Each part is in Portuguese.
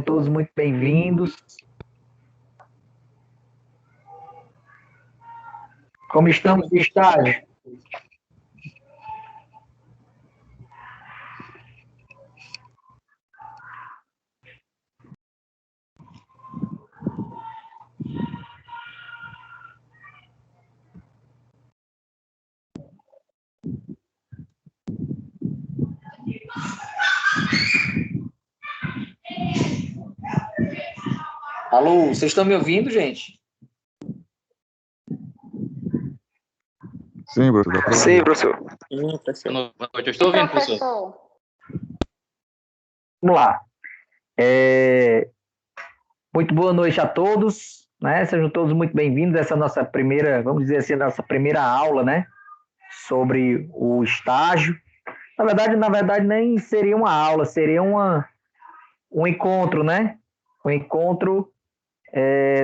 todos muito bem-vindos. Como estamos de estágio? Alô, vocês estão me ouvindo, gente? Sim, professor. Sim, professor. Boa noite, eu estou ouvindo, professor. Vamos lá. Muito boa noite a todos, né? Sejam todos muito bem-vindos a essa nossa primeira, vamos dizer assim, nossa primeira aula, né? Sobre o estágio. Na verdade, nem seria uma aula, seria um encontro, né? Um encontro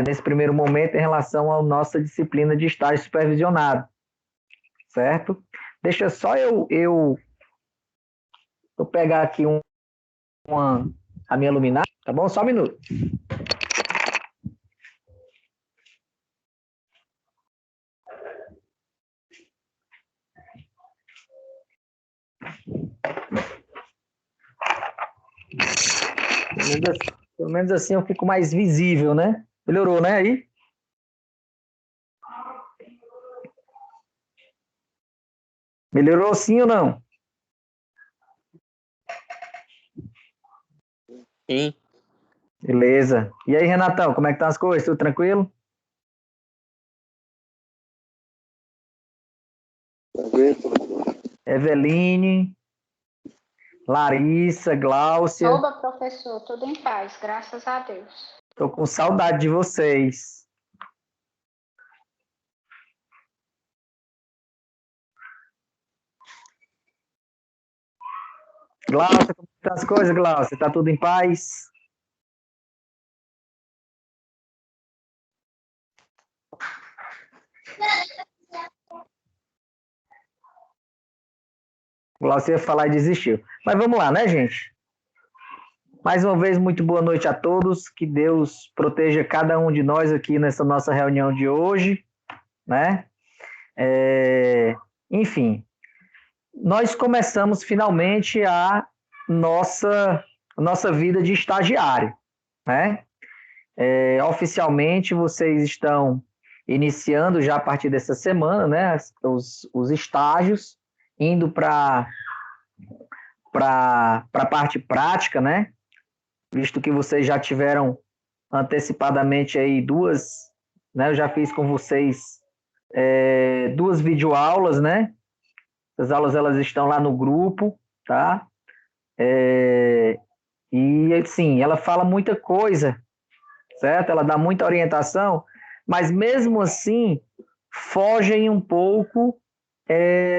nesse primeiro momento em relação à nossa disciplina de estágio supervisionado, certo? Deixa só eu pegar aqui a minha luminária, tá bom? Só um minuto. Pelo menos assim eu fico mais visível, né? Melhorou, né? Aí? Melhorou sim ou não? Sim. Beleza. E aí, Renatão, como é que estão as coisas? Tudo tranquilo? Eveline, Larissa, Gláucia. Oba, professor, tudo em paz, graças a Deus. Tô com saudade de vocês. Gláucia, como estão as coisas, Gláucia? Tá tudo em paz? Gláucia ia falar e desistiu. Mas vamos lá, né, gente? Mais uma vez, muito boa noite a todos. Que Deus proteja cada um de nós aqui nessa nossa reunião de hoje, né? Enfim, nós começamos finalmente a nossa vida de estagiário, né? Oficialmente, vocês estão iniciando já a partir dessa semana, né? Os estágios, indo para a parte prática, né? Visto que vocês já tiveram antecipadamente aí duas, né? Eu já fiz com vocês duas videoaulas, né? As aulas elas estão lá no grupo, tá? E assim, ela fala muita coisa, certo? Ela dá muita orientação, mas mesmo assim fogem um pouco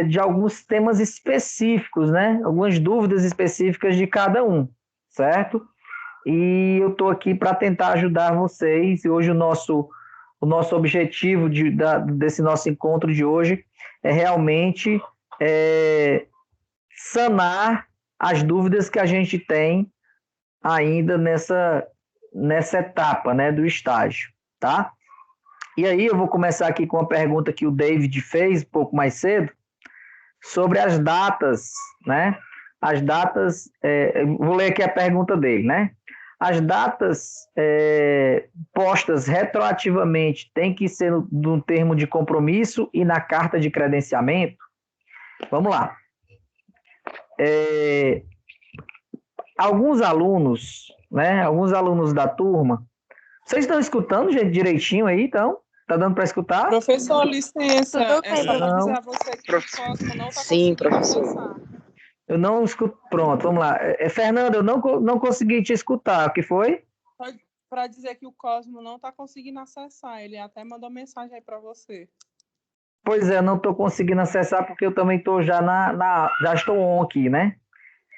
de alguns temas específicos, né? Algumas dúvidas específicas de cada um, certo? E eu estou aqui para tentar ajudar vocês. E hoje o nosso objetivo desse nosso encontro de hoje é realmente sanar as dúvidas que a gente tem ainda nessa etapa, né, do estágio, tá? E aí eu vou começar aqui com uma pergunta que o David fez um pouco mais cedo sobre as datas, né? As datas, vou ler aqui a pergunta dele, né? As datas postas retroativamente têm que ser no termo de compromisso e na carta de credenciamento? Vamos lá. Alguns alunos, né? Alguns alunos da turma. Vocês estão escutando, gente, direitinho aí, então? Tá dando para escutar? Professor, licença. Tudo É bem, só não. avisar você que o Cosmo não está Sim, conseguindo professor. acessar. Eu não escuto. Pronto, vamos lá. Fernanda, eu não consegui te escutar. O que foi? Para dizer que o Cosmo não está conseguindo acessar. Ele até mandou mensagem aí para você. Pois é, não estou conseguindo acessar porque eu também estou já já estou on aqui, né?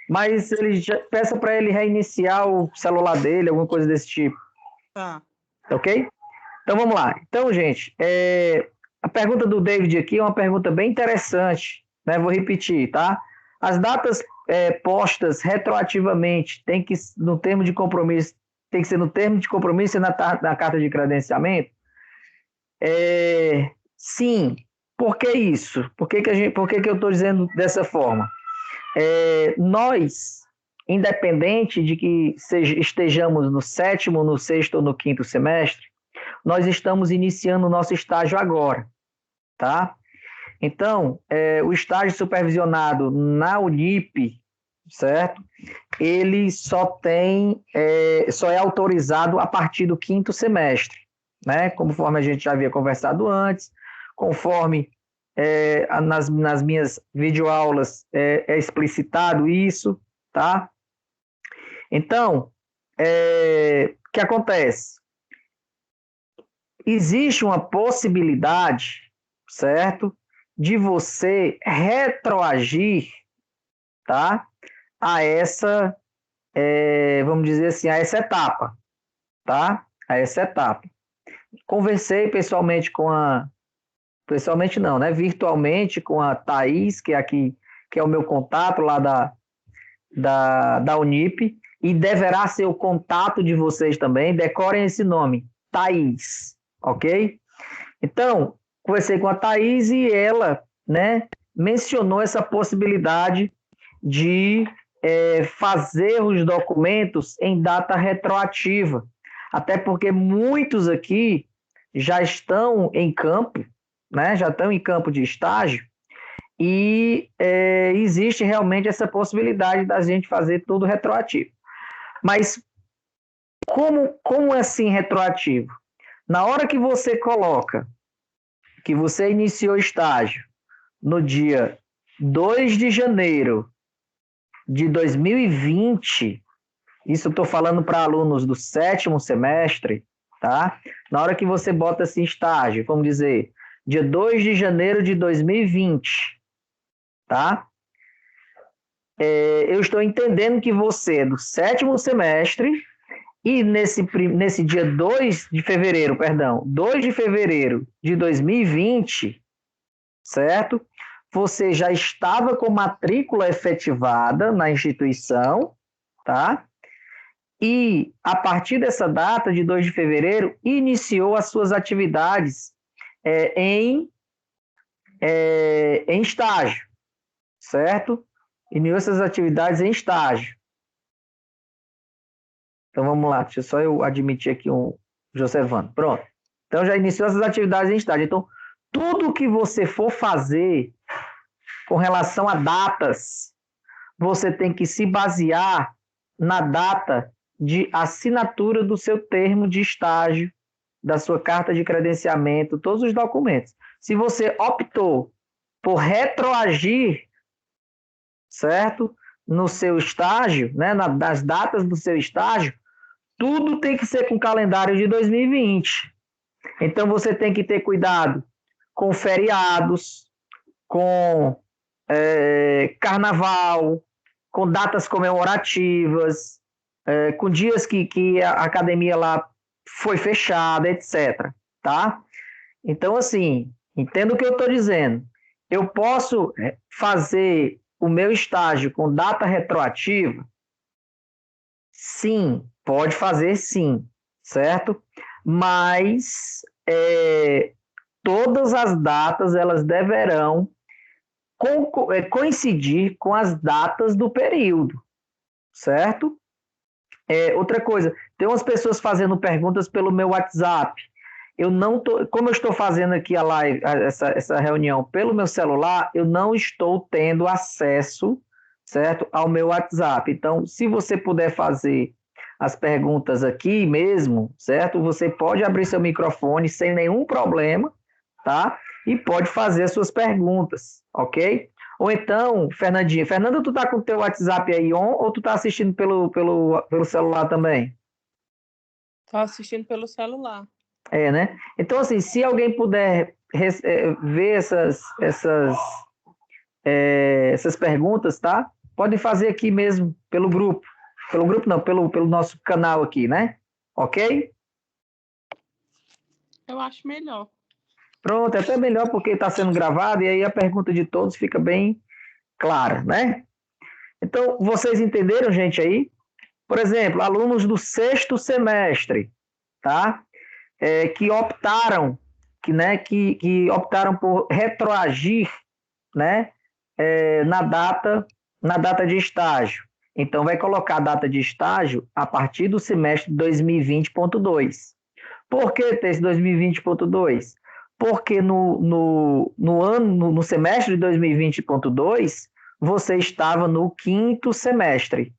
Mas peça para ele reiniciar o celular dele, alguma coisa desse tipo. Tá. Ok? Então vamos lá. Então, gente, a pergunta do David aqui é uma pergunta bem interessante, né? Vou repetir, tá? As datas postas retroativamente no termo de compromisso tem que ser no termo de compromisso e na carta de credenciamento? Sim. Por que isso? Por que eu estou dizendo dessa forma? Nós, independente de que estejamos no 7º, no 6º ou no 5º semestre, nós estamos iniciando o nosso estágio agora, tá? Então, o estágio supervisionado na Unip, certo? Ele só é autorizado a partir do 5º semestre, né? Conforme a gente já havia conversado antes, conforme nas minhas videoaulas é explicitado isso, tá? Então, o que acontece? Existe uma possibilidade, certo? De você retroagir, tá? A essa, vamos dizer assim, a essa etapa, tá? A essa etapa. Conversei pessoalmente pessoalmente não, né? Virtualmente com a Thaís, que é o meu contato lá da Unip, e deverá ser o contato de vocês também. Decorem esse nome, Thaís, ok? Então, conversei com a Thaís e ela, né, mencionou essa possibilidade de fazer os documentos em data retroativa, até porque muitos aqui já estão em campo, né, já estão em campo de estágio, e existe realmente essa possibilidade da gente fazer tudo retroativo. Mas como é assim retroativo? Na hora que você coloca que você iniciou o estágio no dia 2 de janeiro de 2020, isso eu estou falando para alunos do 7º semestre, tá? Na hora que você bota assim estágio, vamos dizer, dia 2 de janeiro de 2020, tá? Eu estou entendendo que você é do 7º semestre e nesse dia 2 de fevereiro de 2020, certo? Você já estava com matrícula efetivada na instituição, tá? E, a partir dessa data, de 2 de fevereiro, iniciou as suas atividades em estágio, certo? Iniciou essas atividades em estágio. Então, vamos lá, deixa só eu admitir aqui um Josevano. Pronto. Então, já iniciou essas atividades em estágio. Então, tudo que você for fazer com relação a datas, você tem que se basear na data de assinatura do seu termo de estágio, da sua carta de credenciamento, todos os documentos. Se você optou por retroagir, certo? No seu estágio, né? Nas datas do seu estágio, tudo tem que ser com o calendário de 2020. Então, você tem que ter cuidado com feriados, com carnaval, com datas comemorativas, com dias que a academia lá foi fechada, etc. Tá? Então, assim, entenda o que eu estou dizendo. Eu posso fazer o meu estágio com data retroativa? Sim, pode fazer sim, certo? Mas todas as datas elas deverão coincidir com as datas do período, certo? Outra coisa, tem umas pessoas fazendo perguntas pelo meu WhatsApp. Como eu estou fazendo aqui a live, essa reunião pelo meu celular, eu não estou tendo acesso, certo, ao meu WhatsApp. Então, se você puder fazer as perguntas aqui mesmo, certo? Você pode abrir seu microfone sem nenhum problema, tá? E pode fazer as suas perguntas, ok? Ou então, Fernandinha, Fernanda, tu tá com o teu WhatsApp aí on ou tu tá assistindo pelo celular também? Tô assistindo pelo celular. Né? Então, assim, se alguém puder ver essas perguntas, tá? Podem fazer aqui mesmo, pelo grupo. Pelo grupo não, pelo nosso canal aqui, né? Ok? Eu acho melhor. Pronto, é até melhor porque está sendo gravado e aí a pergunta de todos fica bem clara, né? Então, vocês entenderam, gente, aí? Por exemplo, alunos do sexto semestre, tá? Que optaram, que optaram por retroagir, né? Na data de estágio. Então, vai colocar a data de estágio a partir do semestre 2020.2. Por que ter esse 2020.2? Porque no semestre de 2020.2, você estava no quinto semestre,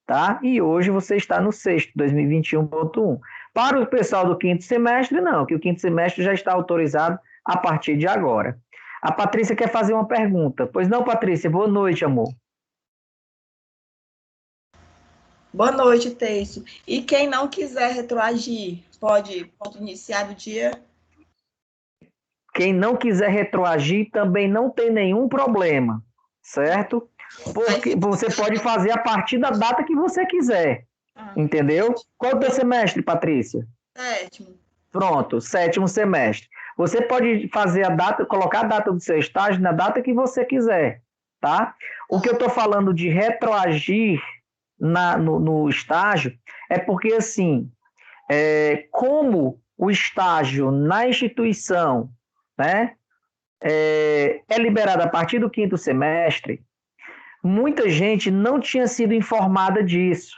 tá? E hoje você está no sexto, 2021.1. Para o pessoal do quinto semestre, não, que o quinto semestre já está autorizado a partir de agora. A Patrícia quer fazer uma pergunta. Pois não, Patrícia, boa noite, amor. Boa noite, Teice. E quem não quiser retroagir, pode iniciar no dia? Quem não quiser retroagir também não tem nenhum problema, certo? Porque você pode fazer a partir da data que você quiser, entendeu? Qual é o teu semestre, Patrícia? Sétimo. Pronto, sétimo semestre. Você pode fazer a data, colocar a data do seu estágio na data que você quiser, tá? O que eu estou falando de retroagir no estágio é porque, assim, como o estágio na instituição, né, é liberado a partir do quinto semestre, muita gente não tinha sido informada disso.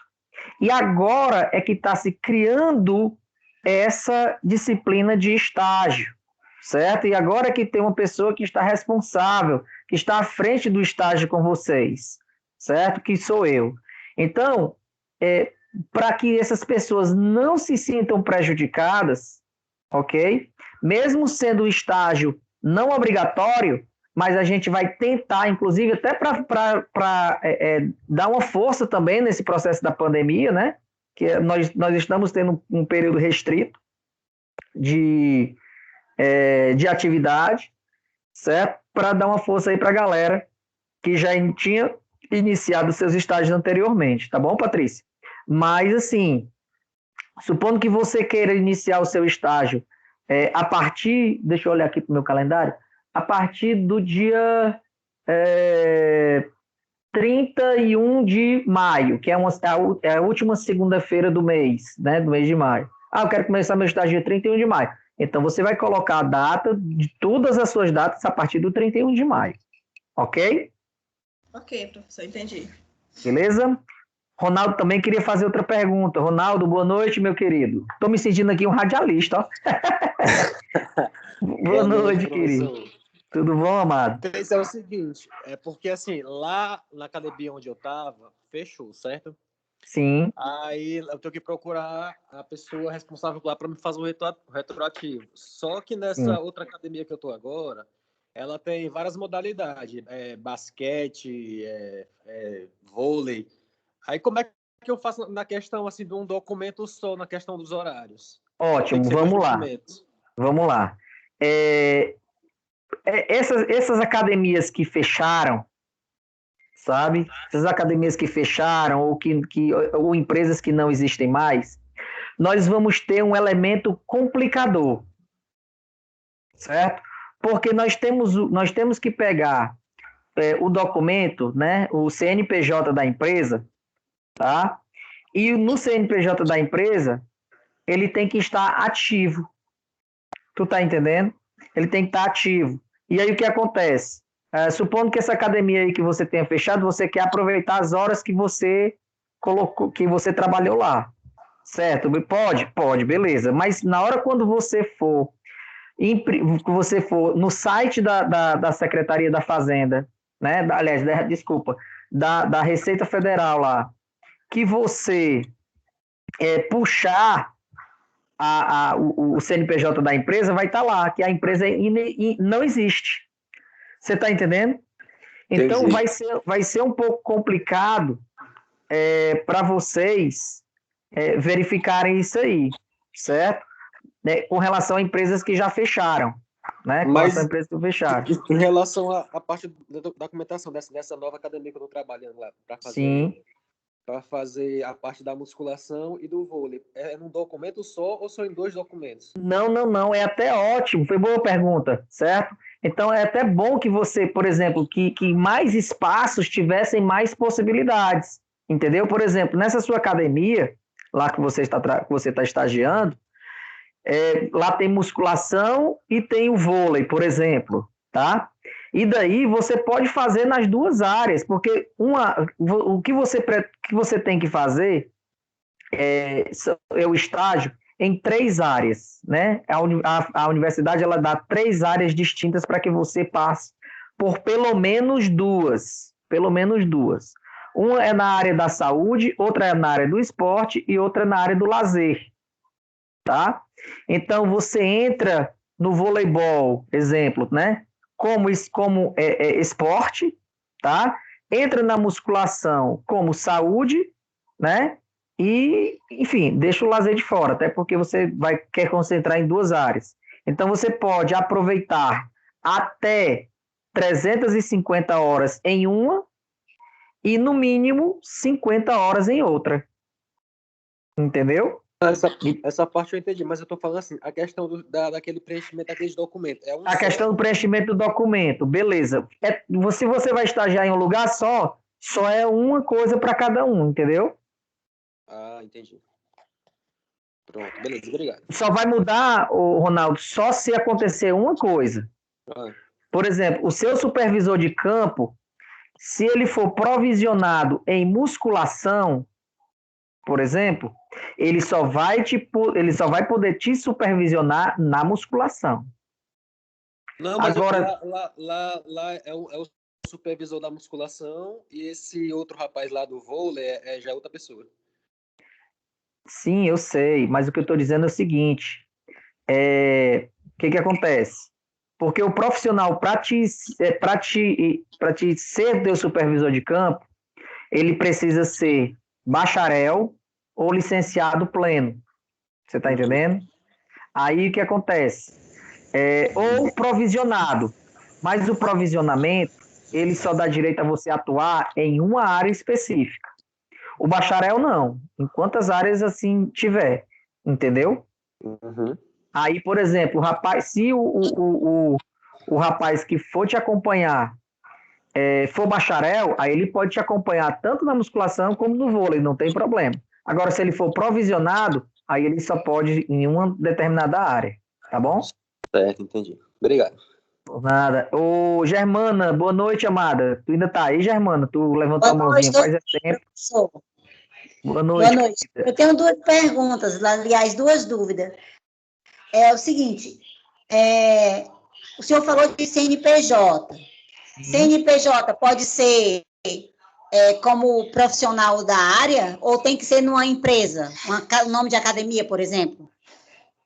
E agora é que está se criando essa disciplina de estágio, certo? E agora é que tem uma pessoa que está responsável, que está à frente do estágio com vocês, certo? Que sou eu. Então, para que essas pessoas não se sintam prejudicadas, ok? Mesmo sendo o estágio não obrigatório, mas a gente vai tentar, inclusive, até para dar uma força também nesse processo da pandemia, né? Que nós estamos tendo um período restrito de atividade, certo? Para dar uma força aí para a galera que já tinha iniciado seus estágios anteriormente, tá bom, Patrícia? Mas, assim, supondo que você queira iniciar o seu estágio a partir, deixa eu olhar aqui para o meu calendário, a partir do dia 31 de maio, que é a última segunda-feira do mês, né, do mês de maio. Eu quero começar meu estágio dia 31 de maio. Então, você vai colocar a data de todas as suas datas a partir do 31 de maio. Ok? Ok, professor, entendi. Beleza? Ronaldo também queria fazer outra pergunta. Ronaldo, boa noite, meu querido. Estou me sentindo aqui um radialista, ó. Boa noite, querido. Tudo bom, amado? Esse é o seguinte, porque assim, lá na academia onde eu tava, fechou, certo? Sim. Aí eu tenho que procurar a pessoa responsável lá para me fazer o retroativo. Só que nessa outra academia que eu tô agora, ela tem várias modalidades, basquete, vôlei. Aí como é que eu faço na questão assim de um documento só, na questão dos horários? Ótimo, vamos lá. Vamos lá. Essas academias que fecharam, sabe? Essas academias que fecharam ou empresas que não existem mais, nós vamos ter um elemento complicador, certo? Porque nós temos que pegar o documento, né? O CNPJ da empresa, tá? E no CNPJ da empresa, ele tem que estar ativo. Tu tá entendendo? Ele tem que estar ativo. E aí o que acontece? Supondo que essa academia aí que você tenha fechado, você quer aproveitar as horas que você colocou, que você trabalhou lá. Certo? Pode, beleza. Mas na hora quando você for no site da Secretaria da Fazenda, né? Aliás, desculpa, da Receita Federal lá, que você puxar o CNPJ da empresa, vai estar lá, que a empresa não existe. Você está entendendo? Então, vai ser um pouco complicado para vocês verificarem isso aí, certo? Com relação a empresas que já fecharam, né? Com relação a empresas que fecharam. Em relação à parte da documentação dessa nova academia que eu estou trabalhando lá para fazer. Sim. Para fazer a parte da musculação e do vôlei. É num documento só ou são em 2 documentos? Não. É até ótimo. Foi boa pergunta, certo? Então, é até bom que você, por exemplo, que mais espaços tivessem mais possibilidades, entendeu? Por exemplo, nessa sua academia, lá que você está estagiando, lá tem musculação e tem o vôlei, por exemplo, tá? E daí você pode fazer nas duas áreas, porque o que você tem que fazer é o estágio em 3 áreas, né? A universidade ela dá 3 áreas distintas para que você passe por pelo menos duas. Uma é na área da saúde, outra é na área do esporte e outra na área do lazer, tá? Então você entra no voleibol, exemplo, né? Como esporte, tá? Entra na musculação como saúde, né? E, enfim, deixa o lazer de fora, até porque você quer concentrar em 2 áreas. Então, você pode aproveitar até 350 horas em uma e, no mínimo, 50 horas em outra. Entendeu? Essa parte eu entendi, mas eu tô falando assim, a questão daquele preenchimento daqueles documentos. A questão do preenchimento do documento, beleza. Se você vai estagiar em um lugar só é uma coisa para cada um, entendeu? Ah, entendi. Pronto, beleza, obrigado. Só vai mudar, Ronaldo, só se acontecer uma coisa. Por exemplo, o seu supervisor de campo, se ele for provisionado em musculação, por exemplo, ele só vai poder te supervisionar na musculação. Não, mas agora lá é o supervisor da musculação e esse outro rapaz lá do vôlei já é outra pessoa. Sim, eu sei, mas o que eu estou dizendo é o seguinte, o que acontece? Porque o profissional, para te ser teu supervisor de campo, ele precisa ser bacharel ou licenciado pleno. Você está entendendo? Aí o que acontece? Ou provisionado, mas o provisionamento, ele só dá direito a você atuar em uma área específica. O bacharel não, em quantas áreas assim tiver, entendeu? Uhum. Aí, por exemplo, o rapaz, se o rapaz que for te acompanhar for bacharel, aí ele pode te acompanhar tanto na musculação como no vôlei, não tem problema. Agora, se ele for provisionado, aí ele só pode em uma determinada área, tá bom? Certo, entendi. Obrigado. Por nada. Ô, Germana, boa noite, amada. Tu ainda tá aí, Germana? Tu levantou a mãozinha faz tempo. Professor. Boa noite. Boa noite. Eu tenho 2 perguntas, aliás, 2 dúvidas. É o seguinte, o senhor falou de CNPJ. CNPJ pode ser como profissional da área ou tem que ser numa empresa? O nome de academia, por exemplo?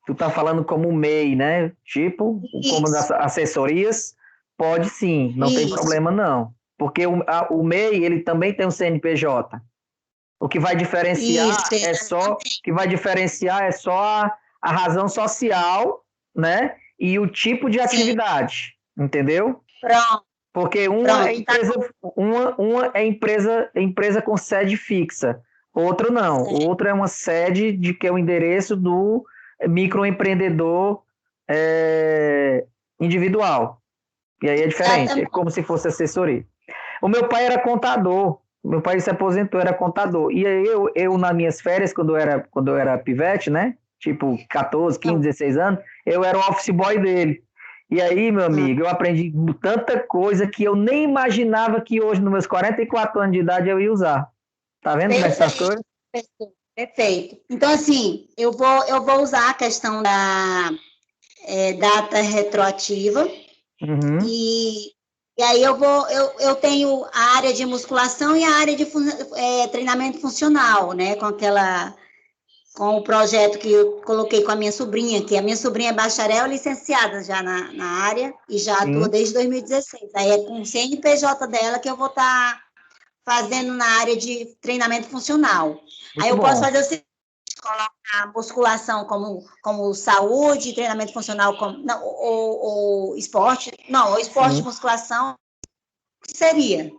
Tu tá falando como MEI, né? Tipo, como das assessorias, pode sim, não tem problema não. Porque o MEI, ele também tem um CNPJ. O que vai diferenciar é só a razão social, né? E o tipo de atividade, entendeu? Pronto. Porque uma é empresa com sede fixa, outra não. Outra é uma sede de que é o endereço do microempreendedor individual. E aí é diferente, é como se fosse assessoria. O meu pai era contador. Meu pai se aposentou, era contador. E aí eu nas minhas férias, quando eu era pivete, né? Tipo 14, 15, 16 anos, eu era o office boy dele. E aí, meu amigo, eu aprendi tanta coisa que eu nem imaginava que hoje, nos meus 44 anos de idade, eu ia usar. Tá vendo como é que são as coisas? Perfeito. Então, assim, eu vou usar a questão da data retroativa. Uhum. E aí eu tenho a área de musculação e a área de treinamento funcional, né? Com o projeto que eu coloquei com a minha sobrinha, que a minha sobrinha é bacharel licenciada já na área e já atua desde 2016. Aí é com o CNPJ dela que eu vou estar fazendo na área de treinamento funcional. Muito aí eu posso fazer o seguinte, colocar a musculação como saúde, treinamento funcional ou esporte. Não, o esporte, musculação, o que seria?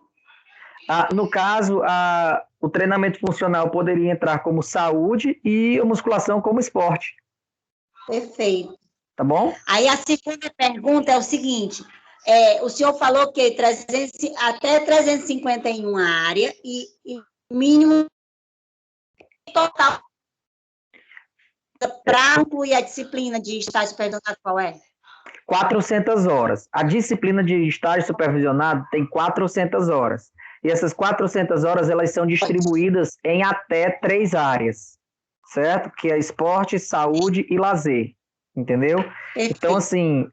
No caso, o treinamento funcional poderia entrar como saúde e a musculação como esporte. Perfeito. Tá bom? Aí a segunda pergunta é o seguinte, o senhor falou que até 351 área e mínimo total para incluir a disciplina de estágio supervisionado, qual é? 400 horas. A disciplina de estágio supervisionado tem 400 horas. E essas 400 horas, elas são distribuídas em até 3 áreas, certo? Que é esporte, saúde e lazer, entendeu? Então, assim,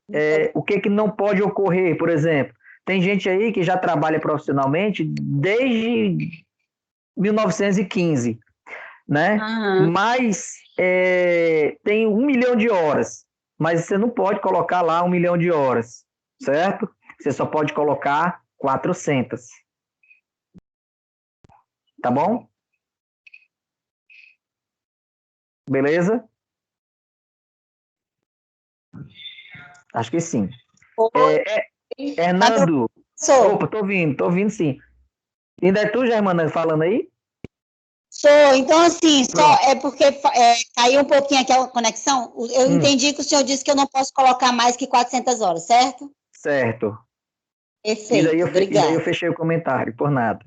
o que não pode ocorrer, por exemplo, tem gente aí que já trabalha profissionalmente desde 1915, né? Mas tem 1 milhão de horas, mas você não pode colocar lá 1 milhão de horas, certo? Você só pode colocar 400. Tá bom? Beleza? Acho que sim. Hernando. Opa, tô ouvindo sim. Ainda é tu, Germana, falando aí? Sou, então assim, só é porque caiu um pouquinho aqui a conexão. Eu entendi que o senhor disse que eu não posso colocar mais que 400 horas, certo? Certo. Perfeito, E obrigada. daí eu fechei o comentário, por nada.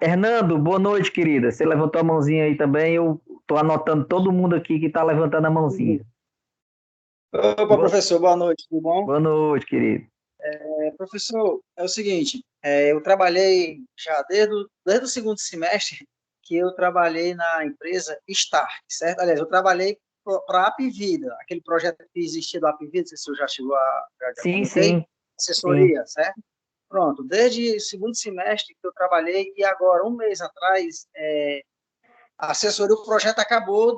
Hernando, boa noite, querida. Você levantou a mãozinha aí também, eu tô anotando todo mundo aqui que tá levantando a mãozinha. Opa, professor, boa noite, tudo bom? Boa noite, querido. Professor, é o seguinte, eu trabalhei já desde o segundo semestre que eu trabalhei na empresa Stark, certo? Aliás, eu trabalhei para a Apvida, aquele projeto que existia do Apvida, não sei se o senhor já chegou a... Sim. Assessoria, certo? Pronto, desde o segundo semestre que eu trabalhei e agora, um mês atrás, a assessoria, o projeto acabou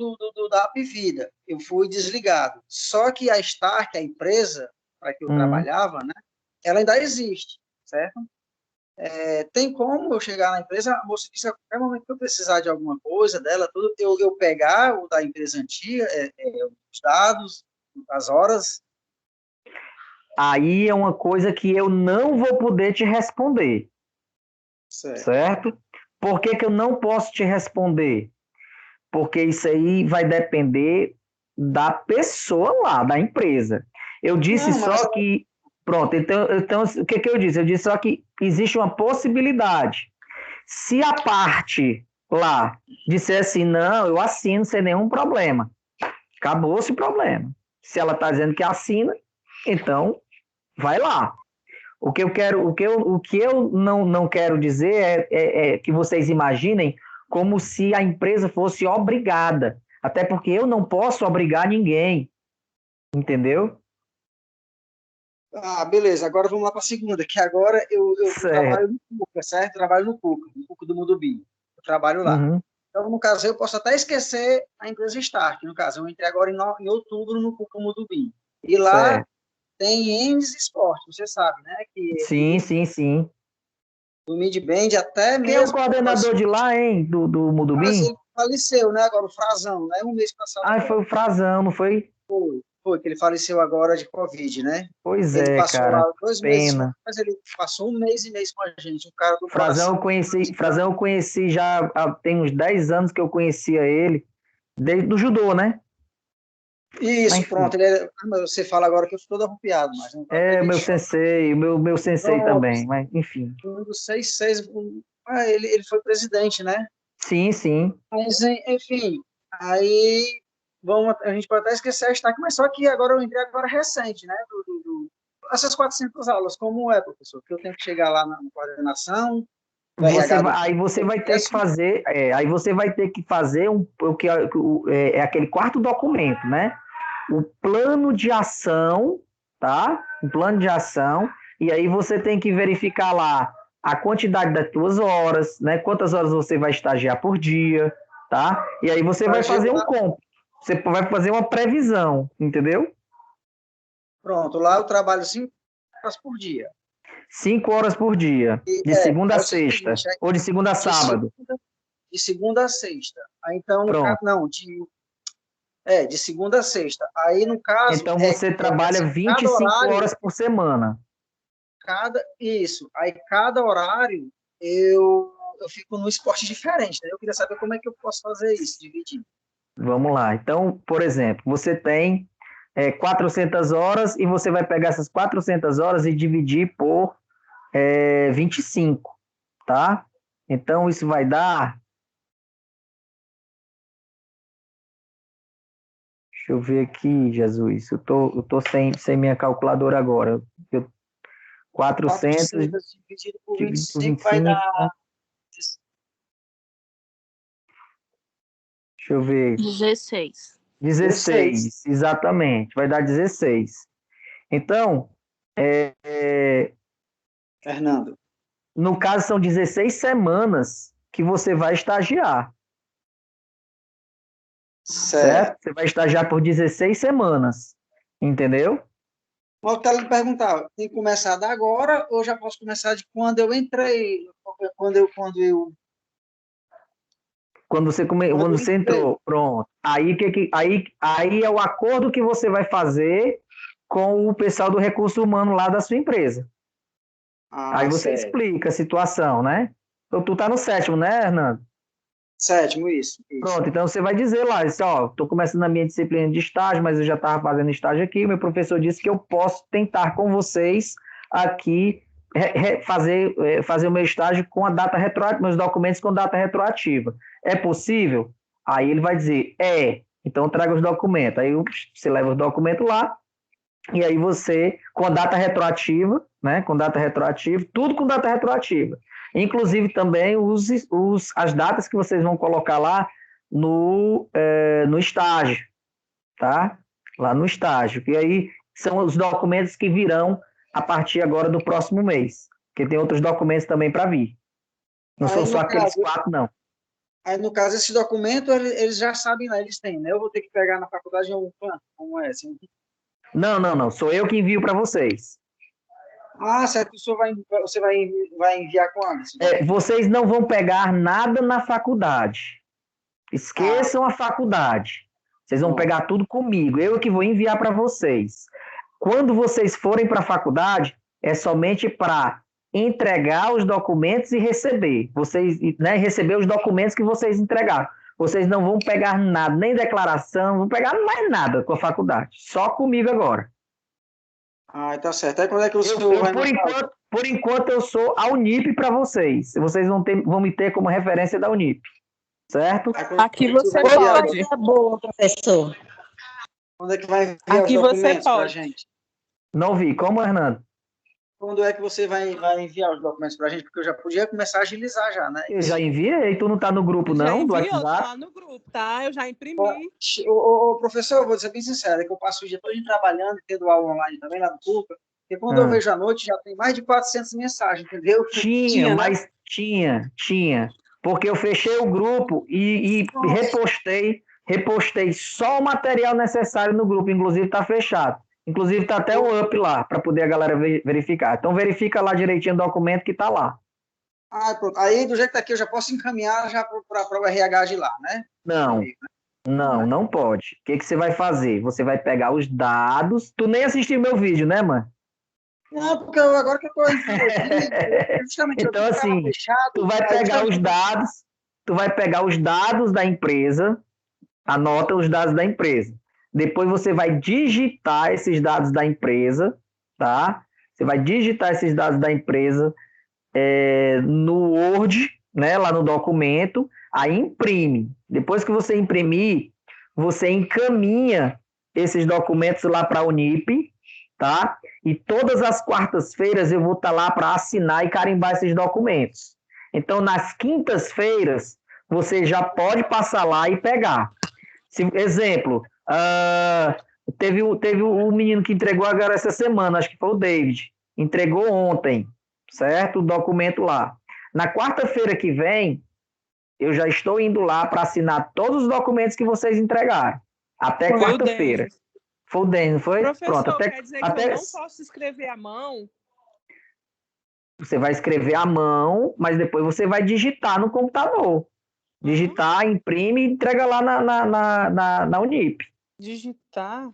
da Apvida, eu fui desligado. Só que a Stark, a empresa para que eu trabalhava, né, ela ainda existe, certo? Tem como eu chegar na empresa, a moça disse, a qualquer momento que eu precisar de alguma coisa dela, tudo, eu pegar o da empresa antiga, os dados, as horas. Aí é uma coisa que eu não vou poder te responder. Certo? Por que eu não posso te responder? Porque isso aí vai depender da pessoa lá, da empresa. Eu disse que... Pronto, então o que eu disse? Eu disse só que existe uma possibilidade. Se a parte lá disser assim, não, eu assino sem nenhum problema, acabou-se o problema. Se ela está dizendo que assina, então vai lá. O que eu não quero dizer é que vocês imaginem como se a empresa fosse obrigada. Até porque eu não posso obrigar ninguém. Entendeu? Beleza. Agora vamos lá para a segunda, que agora eu trabalho no CUCA, certo? Trabalho no CUCA do Mudubim. Eu trabalho lá. Então, no caso, eu posso até esquecer a empresa Stark. No caso, eu entrei agora em outubro no CUCA Mudubim. E lá tem Enes Esporte, você sabe, né? Que Sim. Do Midband até mesmo... Quem é o coordenador de lá, hein? Do Mudubim? Ele faleceu, né? Agora, o Frazão, né? Um mês passado. Foi o Frazão, não foi? Foi, que ele faleceu agora de Covid, né? Pois ele passou cara. Lá 2 meses, mas ele passou 1 mês e meio com a gente, um cara do Frazão eu conheci já tem uns 10 anos que eu conhecia ele, desde do judô, né? Isso, mas, pronto. Você fala agora que eu estou todo arrupiado. Mas não meu sensei, meu sensei também, mas enfim. Um dos 6, ele foi presidente, né? Sim. Mas, enfim, aí... a gente pode até esquecer a Stark, mas só que agora eu entrei agora recente, né? Essas 400 aulas, como é, professor? Que eu tenho que chegar lá na coordenação. Aí você vai ter que fazer aquele quarto documento, né? O plano de ação, tá? O plano de ação, e aí você tem que verificar lá a quantidade das tuas horas, né? Quantas horas você vai estagiar por dia, tá? E aí você vai fazer um cômputo. Você vai fazer uma previsão, entendeu? Pronto, lá eu trabalho 5 horas por dia. 5 horas por dia, de segunda a sexta, ou de segunda a sábado? De segunda a sexta. Aí, então, de segunda a sexta. Aí, no caso... Então, você trabalha 25 horas por semana. Isso. Aí, cada horário, eu fico num esporte diferente, né? Eu queria saber como é que eu posso fazer isso, dividir. Vamos lá. Então, por exemplo, você tem 400 horas e você vai pegar essas 400 horas e dividir por 25, tá? Então, isso vai dar Deixa eu ver aqui, Jesus. Eu tô sem minha calculadora agora. 400 dividido por dividido por 25 vai 25. dar... Deixa eu ver. 16. 16, exatamente. Vai dar 16. Então, Fernando. no caso, são 16 semanas que você vai estagiar. Certo? Você vai estagiar por 16 semanas. Entendeu? Mas eu quero lhe perguntar, tem que começar da agora ou já posso começar de quando eu entrei? Quando você entrou, pronto. Aí é o acordo que você vai fazer com o pessoal do recurso humano lá da sua empresa. Aí você explica a situação, né? Então, tu tá no 7º, né, Hernando? 7º, isso. Pronto, então você vai dizer lá, tô começando a minha disciplina de estágio, mas eu já estava fazendo estágio aqui, meu professor disse que eu posso tentar com vocês aqui fazer o meu estágio com a data retroativa, meus documentos com data retroativa. É possível? Aí ele vai dizer, então traga os documentos. Aí você leva os documentos lá, e aí você, com a data retroativa, né? Com data retroativa, tudo com data retroativa. Inclusive também as datas que vocês vão colocar lá no estágio, tá? Lá no estágio. E aí são os documentos que virão a partir agora do próximo mês. Porque tem outros documentos também para vir. Não são só aqueles 4, não. Aí, no caso, esse documento, eles já sabem lá, eles têm, né? Eu vou ter que pegar na faculdade em algum canto, como é assim? Não. Sou eu que envio para vocês. Ah, certo. Você vai enviar quando? Vocês não vão pegar nada na faculdade. Esqueçam a faculdade. Vocês vão pegar tudo comigo. Eu que vou enviar para vocês. Quando vocês forem para a faculdade, é somente para entregar os documentos e receber. Vocês, né, receber os documentos que vocês entregaram. Vocês não vão pegar nada, nem declaração, não vão pegar mais nada com a faculdade. Só comigo agora. Ah, tá certo. Aí quando é que o senhor vai... Por enquanto, eu sou a Unip para vocês. Vocês vão me ter como referência da Unip. Certo? Aqui você pode. Boa, professor. Quando é que vai enviar Aqui os documentos você para a pode. gente? Não vi. Como, Hernando? Quando é que você vai enviar os documentos para a gente? Porque eu já podia começar a agilizar já, né? Eu já enviei. Tu não tá no grupo, Já não? Do enviou, WhatsApp? tá lá no grupo, tá? Eu já imprimi. Professor, eu vou ser bem sincero, é que eu passo o dia todo trabalhando e tendo aula online também lá no CUCA, e quando eu vejo à noite já tem mais de 400 mensagens, entendeu? Tinha, né? mas tinha. Porque eu fechei o grupo e repostei só o material necessário no grupo, inclusive tá fechado. Inclusive tá até o up lá, para poder a galera verificar. Então verifica lá direitinho o documento que tá lá. Ah, pronto. Aí, do jeito que tá aqui, eu já posso encaminhar já para o RH de lá, né? Não pode. O que você vai fazer? Você vai pegar os dados. Tu nem assistiu meu vídeo, né, mano? Não, porque agora que eu tô justamente então, assim, tu vai pegar os dados da empresa, anota os dados da empresa. Depois você vai digitar esses dados da empresa, tá? Você vai digitar esses dados da empresa no Word, né, lá no documento, aí imprime. Depois que você imprimir, você encaminha esses documentos lá para a Unip, tá? E todas as quartas-feiras eu vou estar lá para assinar e carimbar esses documentos. Então, nas quintas-feiras, você já pode passar lá e pegar. Exemplo, teve um menino que entregou agora essa semana, acho que foi o David, entregou ontem, certo? O documento lá. Na quarta-feira que vem, eu já estou indo lá para assinar todos os documentos que vocês entregaram. Até quarta-feira. Foi o Denis, não foi? Professor, pronto, quer dizer que eu não posso escrever à mão? Você vai escrever à mão, mas depois você vai digitar no computador. Digitar, imprime e entrega lá na Unip. Digitar?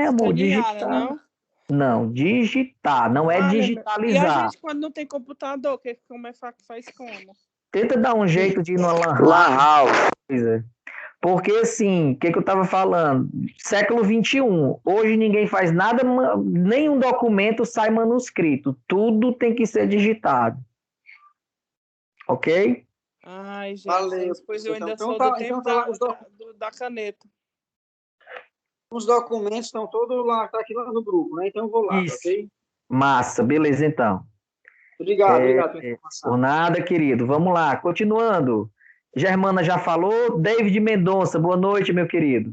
Amor, digitar. Não? Não, digitar, não é digitalizar. E a gente, quando não tem computador, como é que faz como? Tenta dar um jeito de ir numa lan house. Porque, assim, o que eu estava falando? Século XXI, hoje ninguém faz nada, nenhum documento sai manuscrito. Tudo tem que ser digitado. Ok? Ai, gente, Valeu, pois eu ainda então, sou do tempo da caneta. Os documentos estão todos lá, tá aqui lá no grupo, né? Então eu vou lá, Isso. ok? Massa, beleza então. Obrigado pela informação. Por nada, querido. Vamos lá, continuando. Germana já falou. David Mendonça, boa noite, meu querido.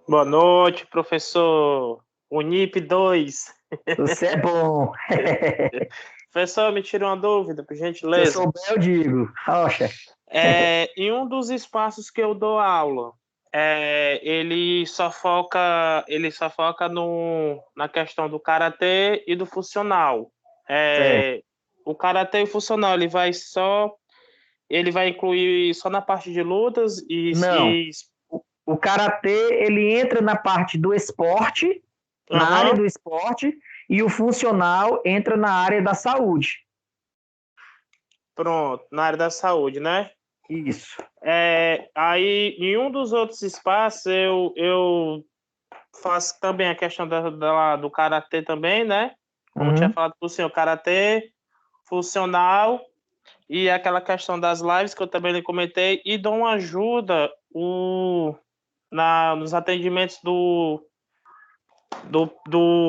Boa noite, professor Unip 2. Você é bom. Professor, me tira uma dúvida, por Se eu gentileza. souber, eu digo. Rocha. Em um dos espaços que eu dou aula, ele só foca na questão do karatê e do funcional. O karatê e o funcional, ele vai incluir só na parte de lutas e Não. O karatê, ele entra na parte do esporte, na área do esporte, e o funcional entra na área da saúde. Pronto, na área da saúde, né? Isso. Aí, em um dos outros espaços, eu faço também a questão do karatê também, né? Como tinha falado para o senhor, karatê, funcional e aquela questão das lives que eu também lhe comentei, e dou uma ajuda nos atendimentos do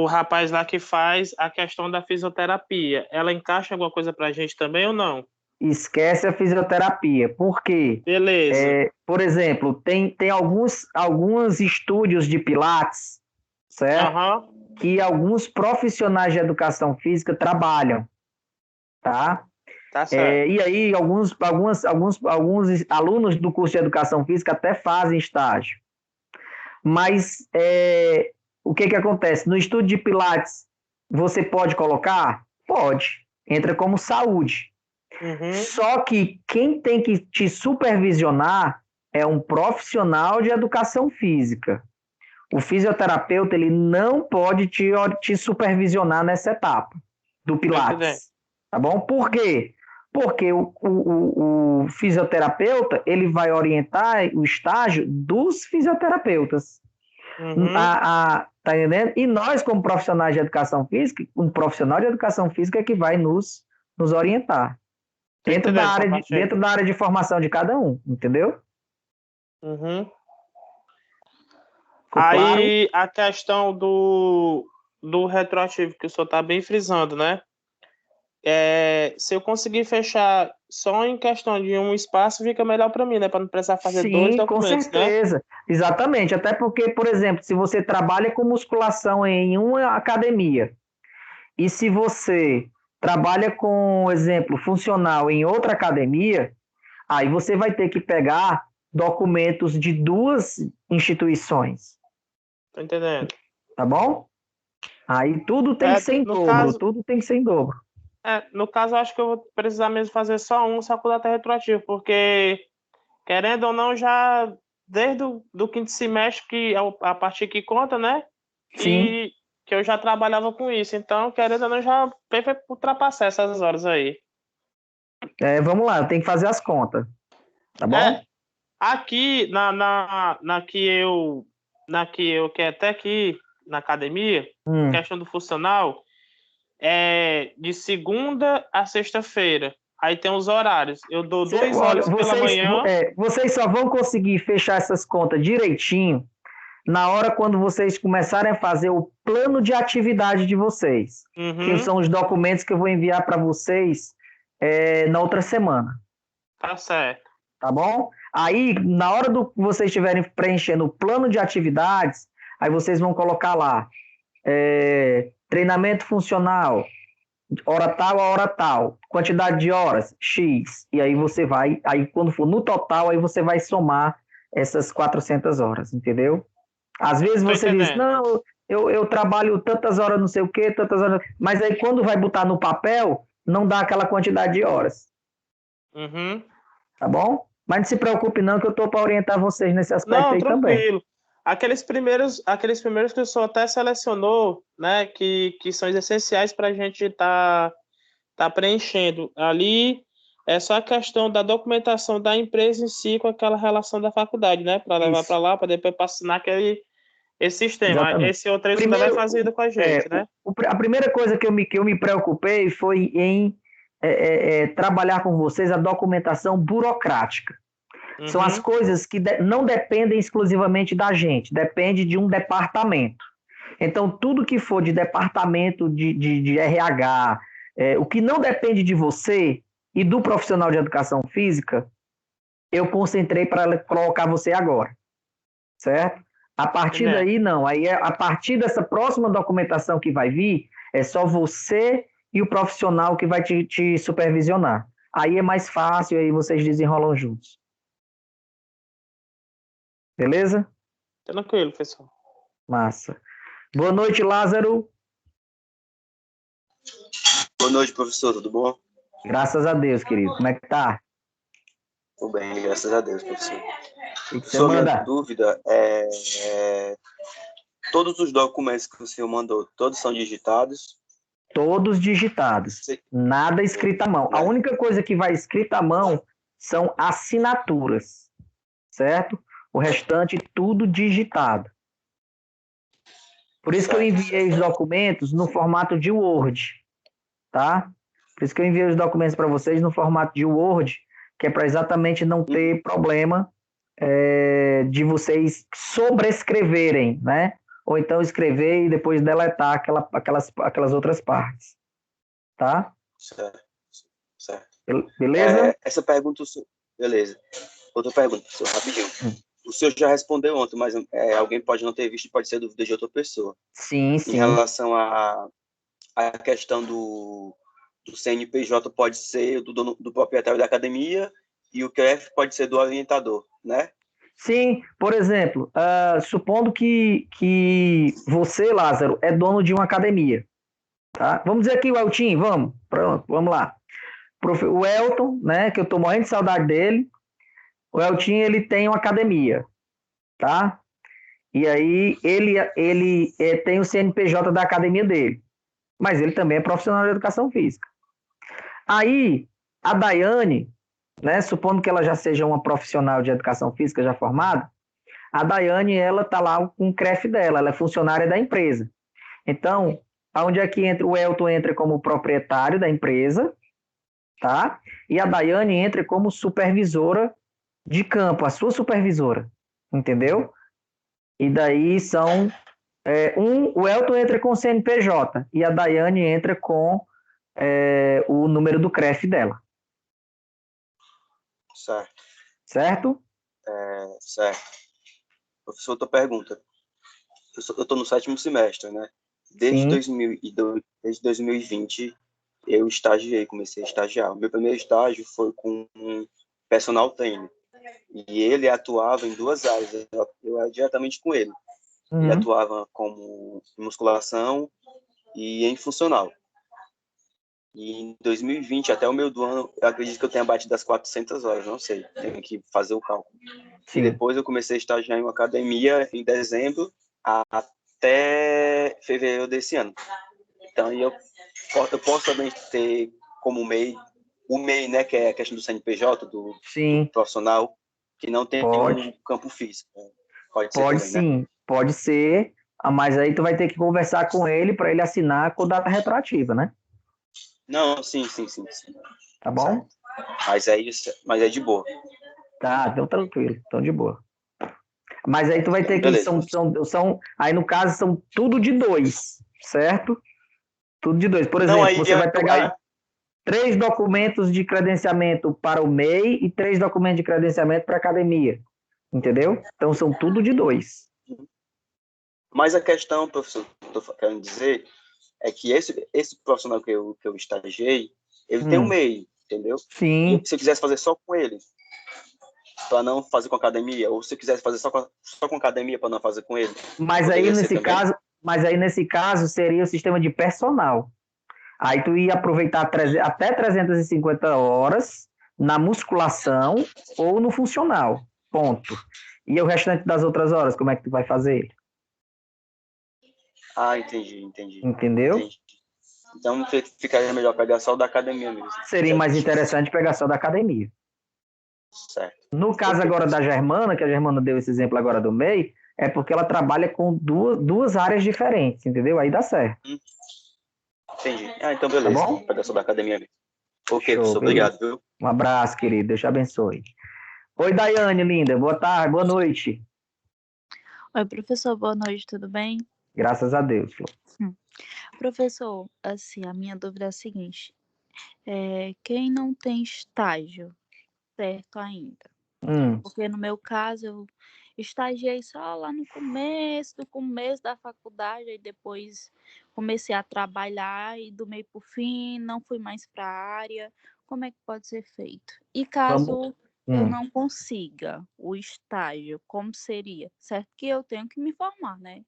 rapaz lá que faz a questão da fisioterapia. Ela encaixa alguma coisa para a gente também ou não? Esquece a fisioterapia. Por quê? Beleza. Por exemplo, tem alguns estúdios de pilates, certo? Que alguns profissionais de educação física trabalham, tá? Tá certo. E aí, alguns alunos do curso de educação física até fazem estágio. Mas o que acontece? No estúdio de pilates, você pode colocar? Pode. Entra como saúde. Só que quem tem que te supervisionar é um profissional de educação física. O fisioterapeuta, ele não pode te supervisionar nessa etapa do pilates. Tá bom? Por quê? Porque o fisioterapeuta, ele vai orientar o estágio dos fisioterapeutas. Tá entendendo? E nós, como profissionais de educação física, um profissional de educação física é que vai nos orientar. Dentro da área de formação de cada um, entendeu? Aí, a questão do retroativo, que o senhor está bem frisando, né? Se eu conseguir fechar só em questão de um espaço, fica melhor para mim, né? Para não precisar fazer dois documentos, com certeza. Né? Exatamente. Até porque, por exemplo, se você trabalha com musculação em uma academia e se você trabalha com, exemplo, funcional em outra academia, aí você vai ter que pegar documentos de duas instituições. Tô entendendo. Tá bom? Aí tudo tem que ser em dobro, tudo tem que ser em dobro. No caso, eu acho que eu vou precisar mesmo fazer só um sacudo retroativo, porque, querendo ou não, já desde do quinto semestre, que é a parte que conta, né? Sim. E que eu já trabalhava com isso. Então, querendo ou não, já ultrapassar essas horas aí. Vamos lá, eu tenho que fazer as contas. Tá bom? Aqui, que é até aqui na academia, questão do funcional, de segunda a sexta-feira. Aí tem os horários. Eu dou 2 horas pela manhã. Vocês só vão conseguir fechar essas contas direitinho na hora quando vocês começarem a fazer o plano de atividade de vocês. Que são os documentos que eu vou enviar para vocês na outra semana. Tá certo. Tá bom? Aí, na hora que vocês estiverem preenchendo o plano de atividades, aí vocês vão colocar lá treinamento funcional, hora tal a hora tal, quantidade de horas, X. E aí você vai, aí quando for no total, aí você vai somar essas 400 horas, entendeu? Às vezes você diz, não, eu trabalho tantas horas não sei o quê, tantas horas... Mas aí quando vai botar no papel, não dá aquela quantidade de horas. Tá bom? Mas não se preocupe não, que eu estou para orientar vocês nesse aspecto aí também. Tranquilo. Aqueles primeiros que o senhor até selecionou, né, que são essenciais para a gente tá preenchendo. Ali é só a questão da documentação da empresa em si com aquela relação da faculdade, né, para levar para lá, para depois assinar esse sistema. Exatamente. Esse outro aí você vai fazer com a gente, né? A primeira coisa que eu me preocupei foi em trabalhar com vocês a documentação burocrática. São as coisas que não dependem exclusivamente da gente, depende de um departamento. Então, tudo que for de departamento de RH, o que não depende de você e do profissional de educação física, eu concentrei para colocar você agora, certo? A partir daí, não. Aí, a partir dessa próxima documentação que vai vir, é só você e o profissional que vai te supervisionar. Aí é mais fácil, aí vocês desenrolam juntos. Beleza? Tranquilo, pessoal. Massa. Boa noite, Lázaro. Boa noite, professor. Tudo bom? Graças a Deus, querido. Como é que tá? Tudo bem, graças a Deus, professor. O que você Só manda? minha dúvida todos os documentos que o senhor mandou, todos são digitados? Todos digitados. Sim. Nada escrito à mão. A única coisa que vai escrita à mão são assinaturas, certo? O restante, tudo digitado. Por isso que eu enviei os documentos no formato de Word, tá? Por isso que eu enviei os documentos para vocês no formato de Word, que é para exatamente não ter problema de vocês sobrescreverem, né? Ou então escrever e depois deletar aquelas outras partes, tá? Certo. Beleza? Essa pergunta, beleza. Outra pergunta, professor, rapidinho. O senhor já respondeu ontem, mas alguém pode não ter visto, pode ser dúvida de outra pessoa. Sim. Em relação à questão do CNPJ, pode ser do proprietário da academia e o CREF pode ser do orientador, né? Sim, por exemplo, supondo que você, Lázaro, é dono de uma academia, tá? Vamos dizer aqui o Elton, vamos lá. O Elton, né, que eu tô morrendo de saudade dele, o Elton, ele tem uma academia, tá? E aí ele tem o CNPJ da academia dele, mas ele também é profissional de educação física. Aí, a Daiane, né, supondo que ela já seja uma profissional de educação física já formada, a Daiane, ela tá lá com o CREF dela, ela é funcionária da empresa. Então, aonde é que entra o Elton entra como proprietário da empresa, tá? E a Daiane entra como supervisora de campo, a sua supervisora, entendeu? E daí são o Elton entra com o CNPJ e a Daiane entra com o número do CREF dela. Certo. Certo? Certo. Professor, outra pergunta. Eu estou no 7º semestre, né? Desde 2020, eu comecei a estagiar. O meu primeiro estágio foi com um personal trainer. E ele atuava em 2 áreas. Eu era diretamente com ele. Ele atuava como em musculação e em funcional. E em 2020, até o meio do ano, eu acredito que eu tenha batido as 400 horas, não sei, tenho que fazer o cálculo. Sim. E depois eu comecei a estagiar em uma academia em dezembro até fevereiro desse ano. Então, eu posso também ter como MEI, né, que é a questão do CNPJ, do profissional, que não tem um campo físico. Pode ser também, sim, né? Pode ser, mas aí tu vai ter que conversar com ele para ele assinar com data retroativa, né? Não, sim. Tá bom? Mas é de boa. Tá, então tranquilo, então de boa. Mas aí tu vai ter que... aí no caso são tudo de 2, certo? Tudo de 2. Por exemplo, você vai pegar 3 documentos de credenciamento para o MEI e 3 documentos de credenciamento para a academia. Entendeu? Então são tudo de 2. Mas a questão, professor, que eu estou querendo dizer é que esse profissional que eu estagiei, ele tem um MEI, entendeu? Sim. E se eu quisesse fazer só com ele, para não fazer com a academia, ou se eu quisesse fazer só com a academia para não fazer com ele. Mas aí nesse caso seria o sistema de personal. Aí tu ia aproveitar até 350 horas na musculação ou no funcional. Ponto. E o restante das outras horas, como é que tu vai fazer? Ah, entendi. Entendeu? Entendi. Então ficaria melhor pegar só o da academia mesmo. Seria mais interessante pegar só da academia. Certo. No caso agora da Germana, que a Germana deu esse exemplo agora do MEI, é porque ela trabalha com duas áreas diferentes, entendeu? Aí dá certo. Entendi. Então beleza. Tá bom? Pegar só da academia mesmo. Ok, Show, professor, obrigado, viu? Um abraço, querido. Deus te abençoe. Oi, Daiane, linda. Boa tarde, boa noite. Oi, professor, boa noite, tudo bem? Graças a Deus, Flor. Professor, assim, a minha dúvida é a seguinte: quem não tem estágio certo ainda? Porque no meu caso, eu estagiei só lá no começo da faculdade, aí depois comecei a trabalhar e do meio pro fim não fui mais para a área. Como é que pode ser feito? E caso eu não consiga o estágio, como seria? Certo que eu tenho que me formar, né?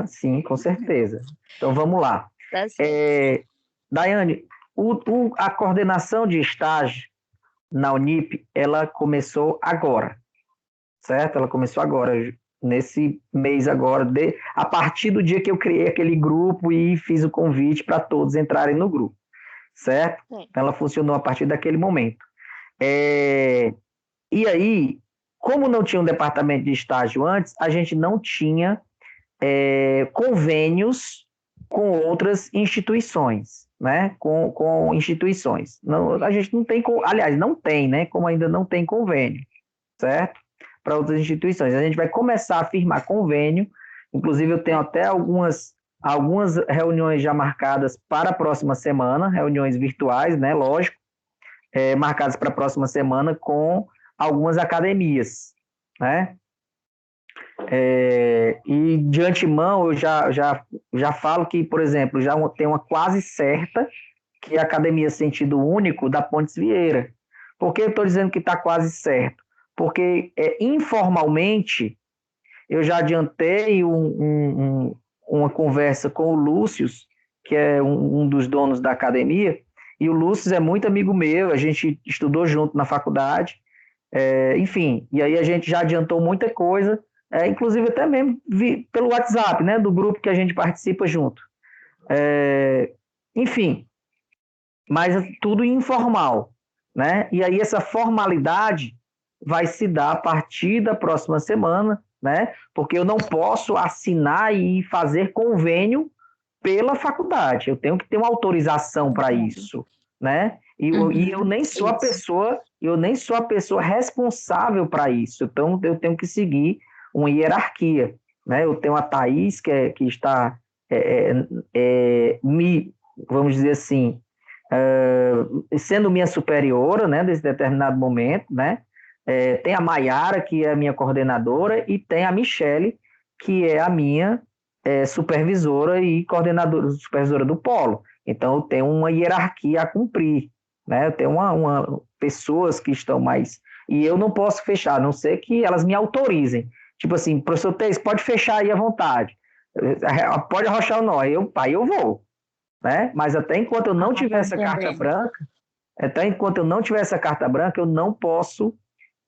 Sim, com certeza. Então vamos lá. Tá certo. Daiane, a coordenação de estágio na Unip, ela começou agora, certo? Ela começou agora, nesse mês agora, a partir do dia que eu criei aquele grupo e fiz o convite para todos entrarem no grupo, certo? Então, ela funcionou a partir daquele momento. E aí, como não tinha um departamento de estágio antes, a gente não tinha convênios com outras instituições, né? Com instituições. Não, a gente não tem, aliás, não tem, né? Como ainda não tem convênio, certo? Para outras instituições. A gente vai começar a firmar convênio, inclusive eu tenho até algumas reuniões já marcadas para a próxima semana, reuniões virtuais, né? Lógico, marcadas para a próxima semana com algumas academias, né? E de antemão eu já falo que, por exemplo, já tem uma quase certa que é a Academia Sentido Único da Pontes Vieira. Por que eu estou dizendo que está quase certo? Porque informalmente eu já adiantei uma conversa com o Lúcio, que é um dos donos da academia, e o Lúcio é muito amigo meu, a gente estudou junto na faculdade, enfim, e aí a gente já adiantou muita coisa, inclusive até mesmo pelo WhatsApp, né, do grupo que a gente participa junto. Enfim, mas tudo informal, né? E aí essa formalidade vai se dar a partir da próxima semana, né? Porque eu não posso assinar e fazer convênio pela faculdade. Eu tenho que ter uma autorização para isso, né? E eu nem sou a pessoa responsável para isso. Então eu tenho que seguir uma hierarquia, né? Eu tenho a Thaís que está vamos dizer assim, sendo minha superiora, né, nesse determinado momento, né? Tem a Maiara, que é a minha coordenadora, e tem a Michele, que é a minha supervisora e supervisora do polo. Então, eu tenho uma hierarquia a cumprir, né? Eu tenho pessoas que estão mais... E eu não posso fechar, a não ser que elas me autorizem. Tipo assim, professor Teis, pode fechar aí à vontade. Pode arrochar o nó, aí eu vou. Né? Mas até enquanto eu não tiver essa carta branca, eu não posso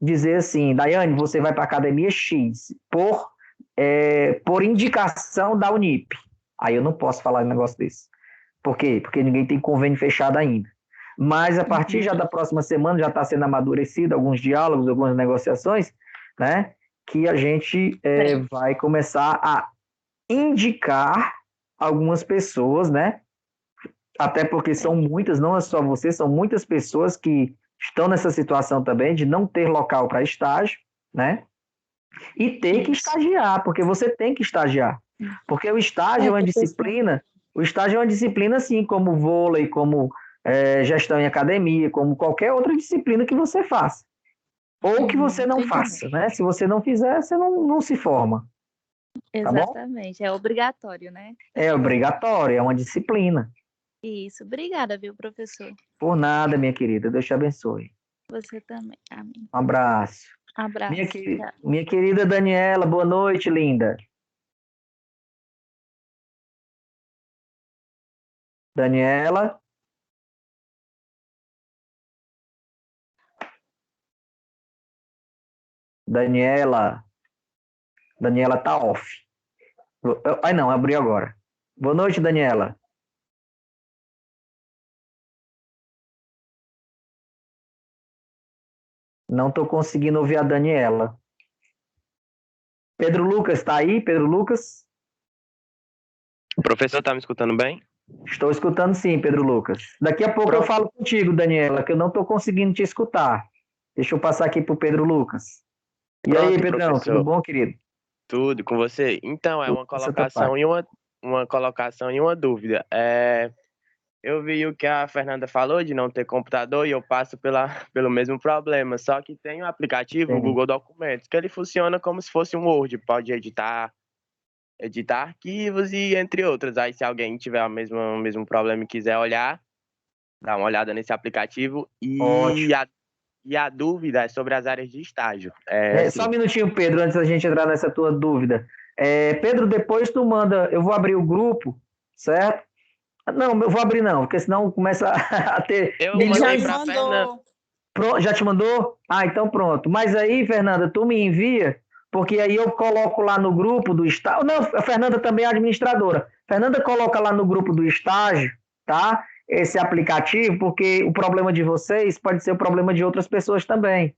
dizer assim, Daiane, você vai para a academia X por indicação da Unip. Aí eu não posso falar um negócio desse. Por quê? Porque ninguém tem convênio fechado ainda. Mas a partir já da próxima semana já está sendo amadurecido alguns diálogos, algumas negociações, né? Que a gente vai começar a indicar algumas pessoas, né? Até porque são muitas, não é só você, são muitas pessoas que estão nessa situação também de não ter local para estágio, né? E ter que estagiar, porque você tem que estagiar. Porque o estágio é uma disciplina, assim como vôlei, como gestão em academia, como qualquer outra disciplina que você faça. Ou que você não faça, né? Se você não fizer, você não se forma. Exatamente, é obrigatório, né? É obrigatório, é uma disciplina. Isso, obrigada, viu, professor? Por nada, minha querida, Deus te abençoe. Você também, amém. Um abraço. Abraço. Minha querida Daniela, boa noite, linda. Daniela? Daniela tá off. Ai, não, abriu agora. Boa noite, Daniela. Não estou conseguindo ouvir a Daniela. Pedro Lucas, está aí? Pedro Lucas? O professor está me escutando bem? Estou escutando sim, Pedro Lucas. Daqui a pouco eu falo contigo, Daniela, que eu não estou conseguindo te escutar. Deixa eu passar aqui para o Pedro Lucas. E Pronto, aí, Pedrão, professor. tudo bom, querido? Tudo com você? Então, é uma colocação e uma dúvida. Eu vi o que a Fernanda falou de não ter computador e eu passo pelo mesmo problema. Só que tem um aplicativo, o Google Documentos, que ele funciona como se fosse um Word. Pode editar arquivos e entre outros. Aí, se alguém tiver o mesmo problema e quiser olhar, dá uma olhada nesse aplicativo. E a dúvida é sobre as áreas de estágio. Só um minutinho, Pedro, antes da gente entrar nessa tua dúvida. Pedro, depois tu manda, eu vou abrir o grupo, certo? Não, eu vou abrir não, porque senão começa a ter... Ele já mandou. Pronto, já te mandou? Ah, então pronto. Mas aí, Fernanda, tu me envia, porque aí eu coloco lá no grupo do estágio... Não, a Fernanda também é administradora. Fernanda coloca lá no grupo do estágio, tá? Esse aplicativo, porque o problema de vocês pode ser o problema de outras pessoas também.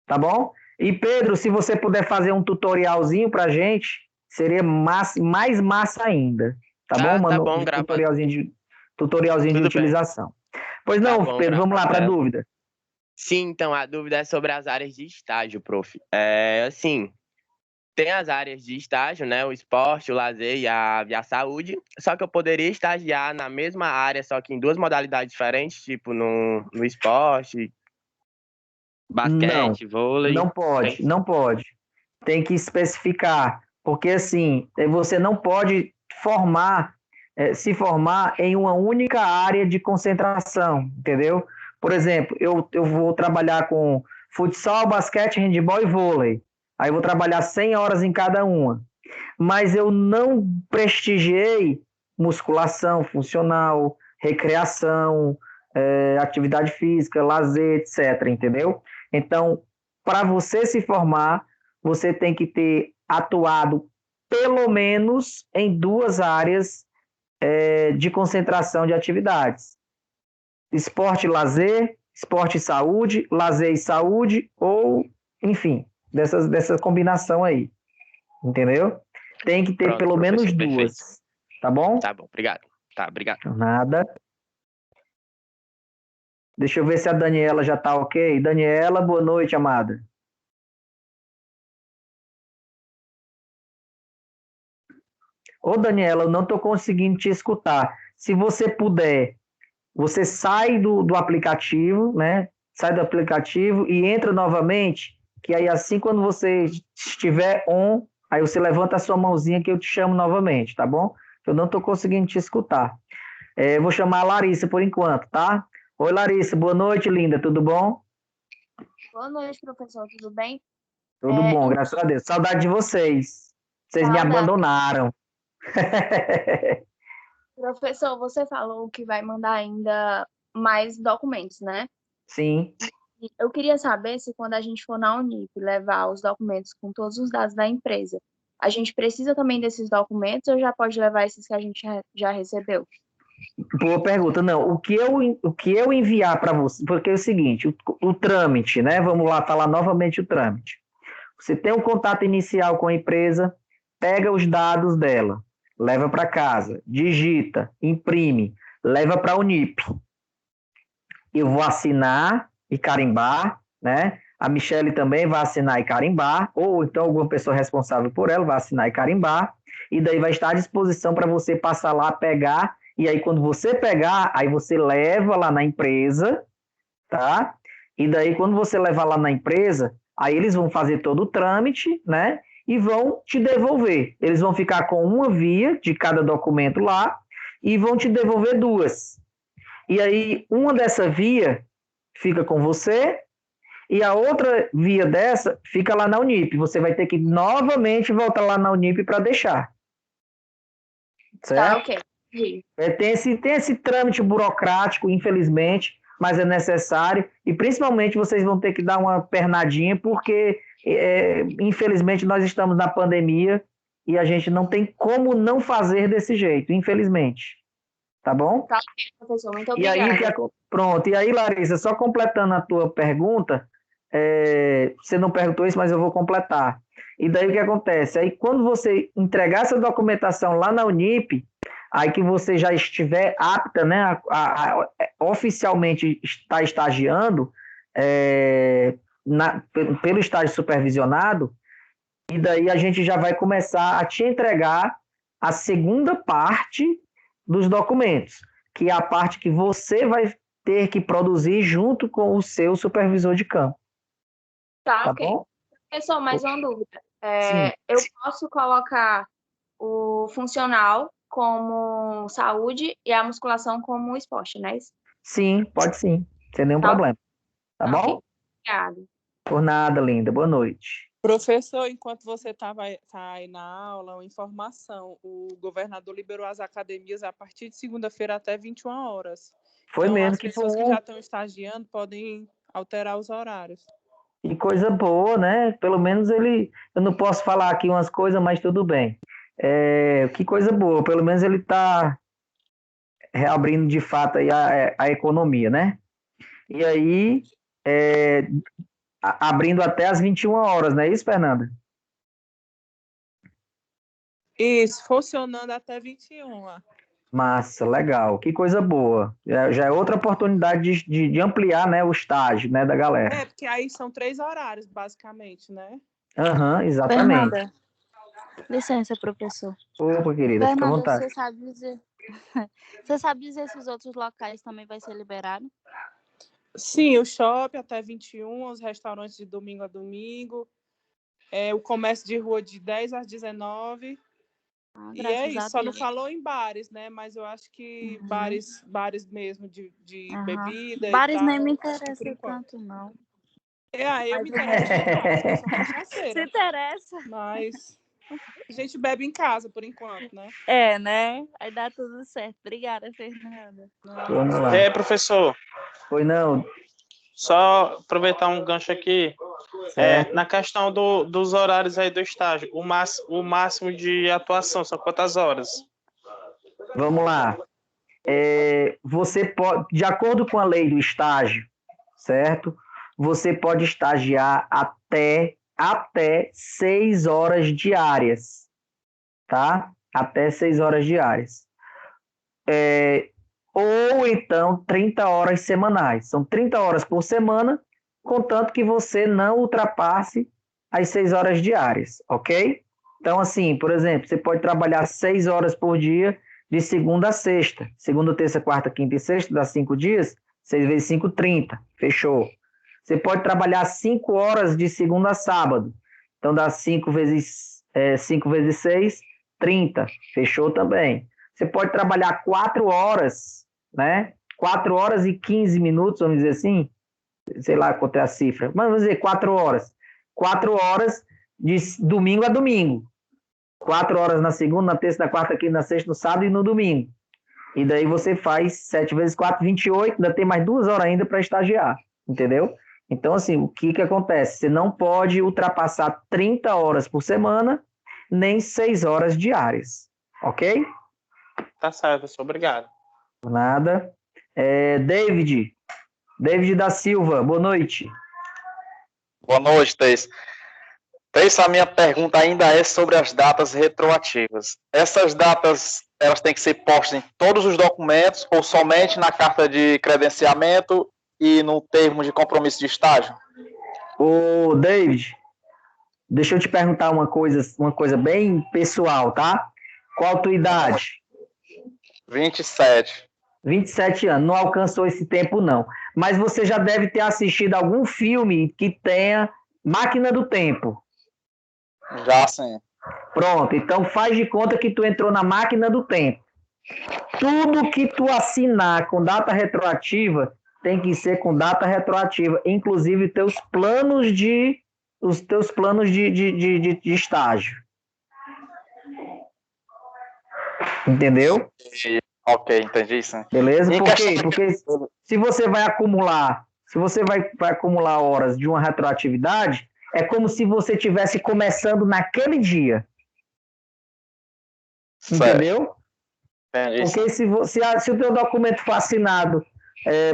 Tá bom? E Pedro, se você puder fazer um tutorialzinho pra gente, seria mais massa ainda. Tá bom, mano? Tá bom, tutorialzinho de utilização. Pois não, bom, Pedro, vamos lá para a dúvida. Sim, então, a dúvida é sobre as áreas de estágio, prof. Assim, tem as áreas de estágio, né? O esporte, o lazer e a saúde. Só que eu poderia estagiar na mesma área, só que em duas modalidades diferentes, tipo no esporte, basquete, vôlei. Não pode. Tem que especificar, porque assim, você não pode se formar em uma única área de concentração, entendeu? Por exemplo, eu vou trabalhar com futsal, basquete, handebol e vôlei. Aí eu vou trabalhar 100 horas em cada uma. Mas eu não prestigiei musculação funcional, recreação, atividade física, lazer, etc., entendeu? Então, para você se formar, você tem que ter atuado pelo menos em duas áreas de concentração de atividades. Esporte e lazer, esporte e saúde, lazer e saúde, ou, enfim, dessa combinação aí. Entendeu? Tem que ter pelo menos duas. Perfeito. Tá bom? Tá bom, obrigado. Tá, obrigado. Nada. Deixa eu ver se a Daniela já tá ok. Daniela, boa noite, amada. Ô, Daniela, eu não estou conseguindo te escutar. Se você puder, você sai do aplicativo, né? Sai do aplicativo e entra novamente, que aí assim, quando você estiver on, aí você levanta a sua mãozinha que eu te chamo novamente, tá bom? Eu não estou conseguindo te escutar. Vou chamar a Larissa por enquanto, tá? Oi, Larissa, boa noite, linda, tudo bom? Boa noite, professor, tudo bem? Tudo bom, graças a Deus. Saudade de vocês. Vocês me abandonaram. Professor, você falou que vai mandar ainda mais documentos, né? Sim. Eu queria saber se quando a gente for na Unip levar os documentos com todos os dados da empresa, a gente precisa também desses documentos ou já pode levar esses que a gente já recebeu? Boa pergunta. Não, o que eu enviar para você, porque é o seguinte, o trâmite, né? Vamos lá falar novamente o trâmite. Você tem um contato inicial com a empresa, pega os dados dela, leva para casa, digita, imprime, leva para a Unip. Eu vou assinar e carimbar, né? A Michele também vai assinar e carimbar, ou então alguma pessoa responsável por ela vai assinar e carimbar, e daí vai estar à disposição para você passar lá, pegar, e aí quando você pegar, aí você leva lá na empresa, tá? E daí quando você levar lá na empresa, aí eles vão fazer todo o trâmite, né? E vão te devolver. Eles vão ficar com uma via de cada documento lá e vão te devolver duas. E aí, uma dessa via fica com você e a outra via dessa fica lá na Unip. Você vai ter que novamente voltar lá na Unip para deixar. Certo? Tá, ok. Tem esse trâmite burocrático, infelizmente, mas é necessário. E principalmente vocês vão ter que dar uma pernadinha, porque infelizmente nós estamos na pandemia e a gente não tem como não fazer desse jeito, infelizmente. Tá bom? Tá, professor, muito obrigada. Pronto, e aí, Larissa, só completando a tua pergunta, você não perguntou isso, mas eu vou completar. E daí o que acontece? Aí quando você entregar essa documentação lá na Unip, aí que você já estiver apta, né, a oficialmente estar estagiando, pelo estágio supervisionado, e daí a gente já vai começar a te entregar a segunda parte dos documentos, que é a parte que você vai ter que produzir junto com o seu supervisor de campo. Tá, ok. Bom? Pessoal, mais uma dúvida. Eu posso colocar o funcional como saúde e a musculação como esporte, não é isso? Sim, pode sim, sem nenhum problema. Tá bom? Obrigada. Por nada, linda. Boa noite. Professor, enquanto você tá aí na aula, uma informação, o governador liberou as academias a partir de segunda-feira até 21 horas. Foi então, mesmo as pessoas que já estão estagiando podem alterar os horários. Que coisa boa, né? Pelo menos eu não posso falar aqui umas coisas, mas tudo bem. Que coisa boa, pelo menos ele está reabrindo de fato aí a economia, né? E aí, abrindo até às 21 horas, não é isso, Fernanda? Isso, funcionando até 21. Massa, legal, que coisa boa. Já é outra oportunidade de ampliar, né, o estágio, né, da galera. Porque aí são 3 horários, basicamente, né? Exatamente. Fernanda, licença, professor. Opa, querida, Fernanda, fica à vontade. Você sabe dizer se os outros locais também vai ser liberado? Sim, o shopping até 21, os restaurantes de domingo a domingo, o comércio de rua de 10 às 19. E é isso, só não falou em bares, né? Mas eu acho que bares mesmo de bebida bares e tal. nem me interessa tanto, não. Eu me interesso demais, eu sou cachaceira. Se interessa. Mas a gente bebe em casa, por enquanto, né? Né? Aí dá tudo certo. Obrigada, Fernanda. Vamos lá. Professor. Foi não. Só aproveitar um gancho aqui. Na questão dos horários aí do estágio, o máximo de atuação são quantas horas? Vamos lá. Você pode, de acordo com a lei do estágio, certo? Você pode estagiar até 6 horas diárias, tá? Até 6 horas diárias. Ou então 30 horas semanais. São 30 horas por semana, contanto que você não ultrapasse as 6 horas diárias, ok? Então, assim, por exemplo, você pode trabalhar 6 horas por dia de segunda a sexta. Segunda, terça, quarta, quinta e sexta, dá 5 dias. 6 vezes 5, 30. Fechou. Você pode trabalhar 5 horas de segunda a sábado. Então, dá 5 vezes 6, 30. Fechou também. Você pode trabalhar 4 horas, né? 4 horas e 15 minutos, vamos dizer assim. Sei lá quanto é a cifra. Mas vamos dizer 4 horas. 4 horas de domingo a domingo. 4 horas na segunda, na terça, na quarta, quinta, na sexta, no sábado e no domingo. E daí você faz 7 vezes 4, 28. Ainda tem mais 2 horas ainda para estagiar. Entendeu? Então, assim, o que acontece? Você não pode ultrapassar 30 horas por semana, nem 6 horas diárias. Ok? Tá certo, professor. Obrigado. Nada. David da Silva, boa noite. Boa noite, Teis. Teis, a minha pergunta ainda é sobre as datas retroativas. Essas datas, elas têm que ser postas em todos os documentos ou somente na carta de credenciamento e no termo de compromisso de estágio? Ô, David, deixa eu te perguntar uma coisa bem pessoal, tá? Qual a tua idade? 27. 27 anos, não alcançou esse tempo, não. Mas você já deve ter assistido algum filme que tenha Máquina do Tempo. Já, sim. Pronto, então faz de conta que tu entrou na Máquina do Tempo. Tudo que tu assinar com data retroativa tem que ser com data retroativa, inclusive os teus planos de estágio. Entendeu? Ok, entendi, sim. Beleza? Por quê? Porque se você vai acumular horas de uma retroatividade, é como se você estivesse começando naquele dia. Entendeu? Entendi. Porque se o teu documento for assinado,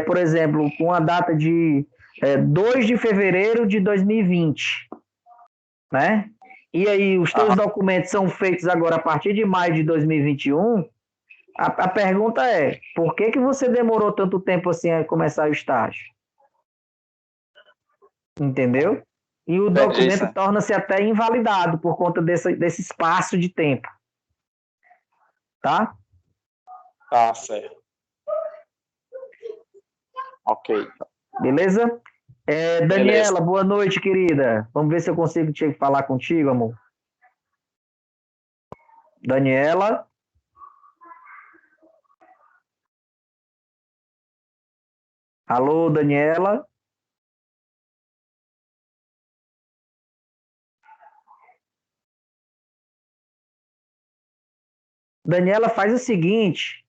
por exemplo, com a data de 2 de fevereiro de 2020, né? E aí os teus documentos são feitos agora a partir de maio de 2021, a pergunta é, por que você demorou tanto tempo assim a começar o estágio? Entendeu? E o documento torna-se até invalidado por conta desse espaço de tempo. Tá? Tá certo. Ok. Beleza? Daniela, Beleza. boa noite, querida. Vamos ver se eu consigo falar contigo, amor. Daniela? Alô, Daniela? Daniela, faz o seguinte,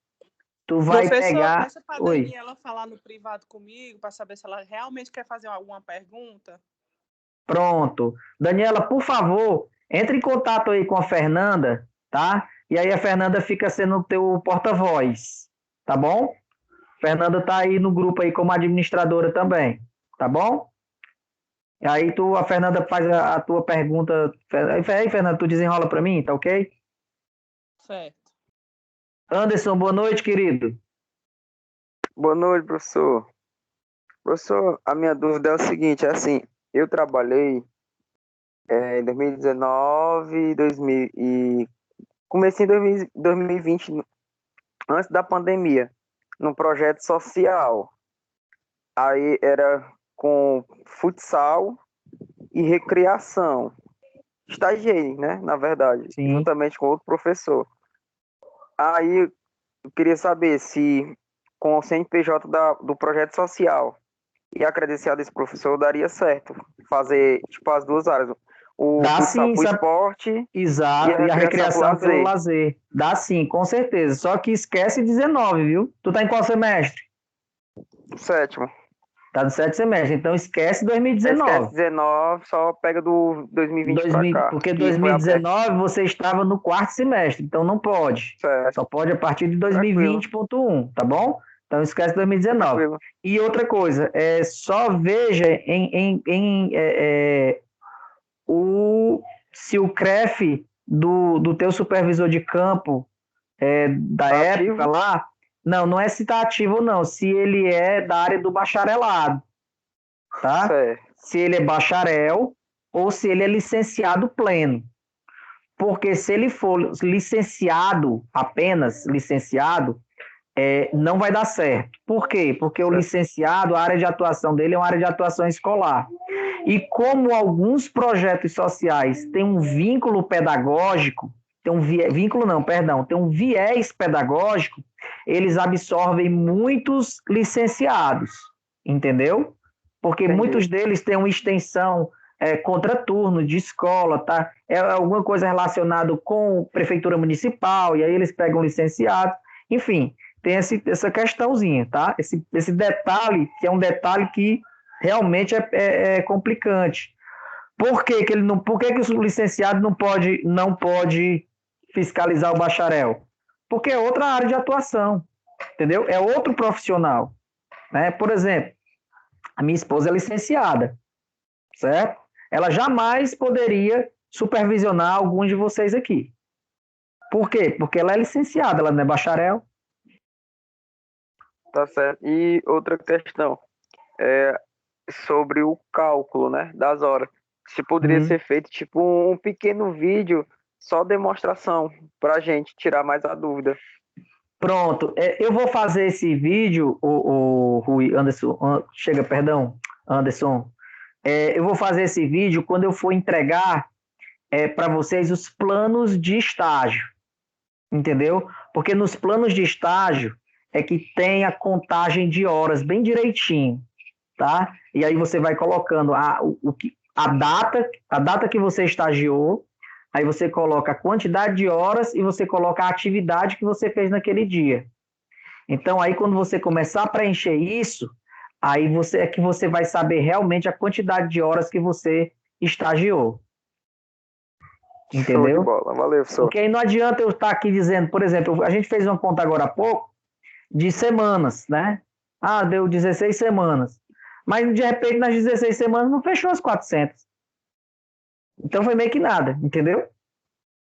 tu vai pegar... Peça para a Daniela falar no privado comigo, para saber se ela realmente quer fazer alguma pergunta. Pronto. Daniela, por favor, entre em contato aí com a Fernanda, tá? E aí a Fernanda fica sendo o teu porta-voz, tá bom? Fernanda tá aí no grupo aí como administradora também, tá bom? E aí a Fernanda faz a tua pergunta. Aí, Fernanda, tu desenrola para mim, tá ok? Certo. Anderson, boa noite, querido. Boa noite, professor. Professor, a minha dúvida é o seguinte, eu trabalhei em 2019 e comecei em 2020, antes da pandemia, num projeto social. Aí era com futsal e recreação. Estagiei, né, na verdade, juntamente com outro professor. Aí eu queria saber se com o CNPJ do projeto social e a credencial desse professor daria certo fazer tipo as duas áreas, o futsal pro esporte. Exato, e a recreação pelo lazer. Dá sim, com certeza. Só que esquece 19, viu? Tu tá em qual semestre? Sétimo. Tá no 7º semestre, então esquece 2019. Esquece 19, só pega do 2020 para cá. Porque 2019 você estava no 4º semestre, então não pode. Certo. Só pode a partir de 2020.1, tá bom? Então esquece 2019. Tranquilo. E outra coisa, só veja se o CREF do teu supervisor de campo da época lá, não é se está ativo não, se ele é da área do bacharelado, tá? Certo. Se ele é bacharel ou se ele é licenciado pleno. Porque se ele for licenciado, apenas licenciado, não vai dar certo. Por quê? Porque o licenciado, a área de atuação dele é uma área de atuação escolar. E como alguns projetos sociais têm um vínculo pedagógico, tem um viés pedagógico, eles absorvem muitos licenciados, entendeu? Porque muitos deles têm uma extensão contraturno de escola, tá? É alguma coisa relacionada com prefeitura municipal, e aí eles pegam licenciados, enfim, tem essa questãozinha, tá? Esse detalhe, que é um detalhe que realmente é complicante. Por que o licenciado não pode fiscalizar o bacharel? Porque é outra área de atuação, entendeu? É outro profissional, né? Por exemplo, a minha esposa é licenciada, certo? Ela jamais poderia supervisionar algum de vocês aqui. Por quê? Porque ela é licenciada, ela não é bacharel. Tá certo. E outra questão sobre o cálculo, né, das horas. Se poderia ser feito tipo um pequeno vídeo, só demonstração, para a gente tirar mais a dúvida. Pronto. Eu vou fazer esse vídeo, o Rui, Anderson, Anderson. Eu vou fazer esse vídeo quando eu for entregar para vocês os planos de estágio. Entendeu? Porque nos planos de estágio é que tem a contagem de horas bem direitinho, tá? E aí você vai colocando a data que você estagiou, aí você coloca a quantidade de horas e você coloca a atividade que você fez naquele dia. Então, aí quando você começar a preencher isso, aí você vai saber realmente a quantidade de horas que você estagiou. Entendeu? Show de bola. Valeu, professor. Porque aí não adianta eu estar aqui dizendo, por exemplo, a gente fez uma conta agora há pouco de semanas, né? Deu 16 semanas. Mas, de repente, nas 16 semanas não fechou as 400. Então, foi meio que nada, entendeu?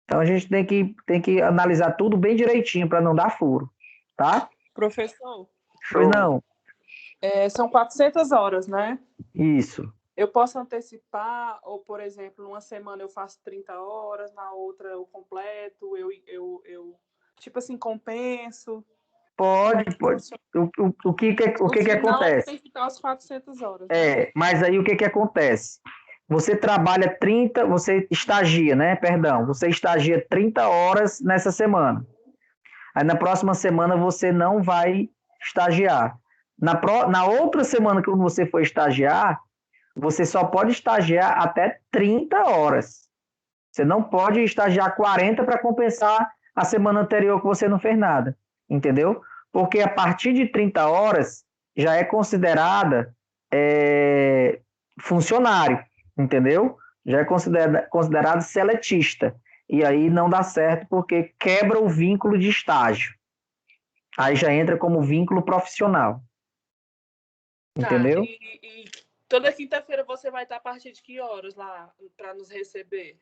Então, a gente tem que analisar tudo bem direitinho para não dar furo, tá? Professor. Pois não. São 400 horas, né? Isso. Eu posso antecipar, ou, por exemplo, numa semana eu faço 30 horas, na outra eu completo, tipo assim, compenso. Pode. O que acontece? Tem que ficar as 400 horas. Mas aí o que acontece? Você trabalha 30, você estagia, né? Perdão, você estagia 30 horas nessa semana. Aí na próxima semana você não vai estagiar. Na outra semana que você for estagiar, você só pode estagiar até 30 horas. Você não pode estagiar 40 para compensar a semana anterior que você não fez nada. Entendeu? Porque a partir de 30 horas já é considerada funcionário. Entendeu? Já é considerado seletista. E aí não dá certo porque quebra o vínculo de estágio. Aí já entra como vínculo profissional. Entendeu? E toda quinta-feira você vai estar a partir de que horas lá para nos receber?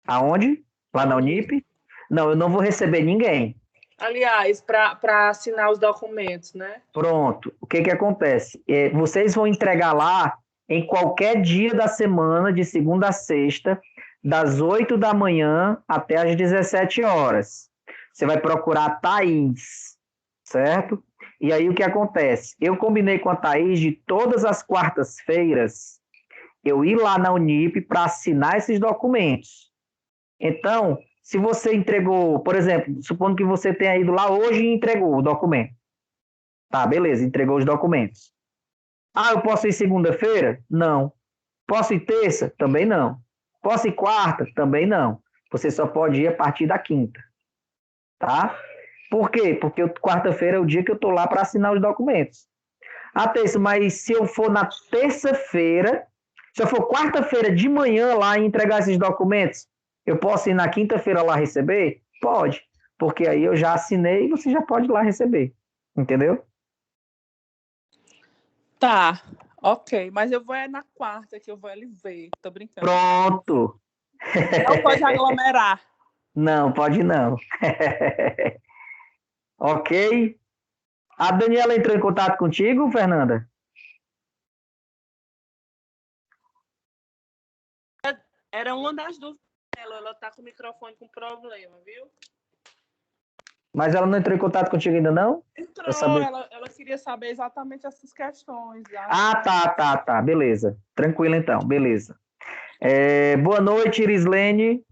Aonde? Lá na Unip? Não, eu não vou receber ninguém. Aliás, para assinar os documentos, né? Pronto. O que acontece? Vocês vão entregar lá em qualquer dia da semana, de segunda a sexta, das 8 da manhã até as 17 horas. Você vai procurar a Thaís, certo? E aí o que acontece? Eu combinei com a Thaís de todas as quartas-feiras eu ir lá na Unip para assinar esses documentos. Então, se você entregou, por exemplo, supondo que você tenha ido lá hoje e entregou o documento. Tá, beleza, entregou os documentos. Ah, eu posso ir segunda-feira? Não. Posso ir terça? Também não. Posso ir quarta? Também não. Você só pode ir a partir da quinta. Tá? Por quê? Porque quarta-feira é o dia que eu estou lá para assinar os documentos. Ah, terça, mas se eu for na terça-feira, se eu for quarta-feira de manhã lá e entregar esses documentos, eu posso ir na quinta-feira lá receber? Pode. Porque aí eu já assinei e você já pode ir lá receber. Entendeu? Tá, ok. Mas eu vou na quarta que eu vou ali ver. Tô brincando. Pronto. Não pode aglomerar. Não, pode não. Ok? A Daniela entrou em contato contigo, Fernanda? Era uma das dúvidas dela. Ela tá com o microfone com problema, viu? Mas ela não entrou em contato contigo ainda, não? Entrou, ela queria saber exatamente essas questões. Tá. Beleza. Tranquilo, então. Beleza. Boa noite, Irislene.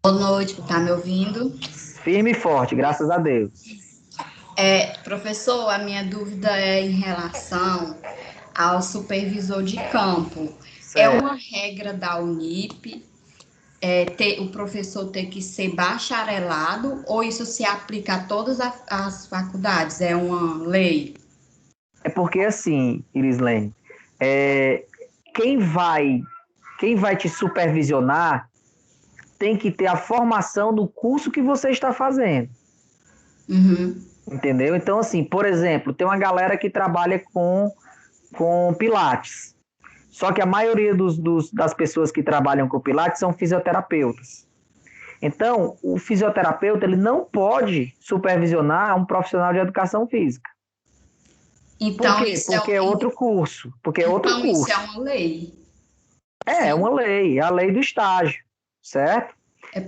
Boa noite, tá me ouvindo? Firme e forte, graças a Deus. Professor, a minha dúvida é em relação ao supervisor de campo. Certo. É uma regra da Unip o professor ter que ser bacharelado ou isso se aplica a todas as faculdades? É uma lei? É porque assim, Irislene, quem vai te supervisionar tem que ter a formação do curso que você está fazendo. Uhum. Entendeu? Então, assim, por exemplo, tem uma galera que trabalha com Pilates. Só que a maioria das pessoas que trabalham com Pilates são fisioterapeutas. Então, o fisioterapeuta ele não pode supervisionar um profissional de educação física. Então, por quê? Porque é outro curso. Então, isso é uma lei? É uma lei, é a lei do estágio, certo?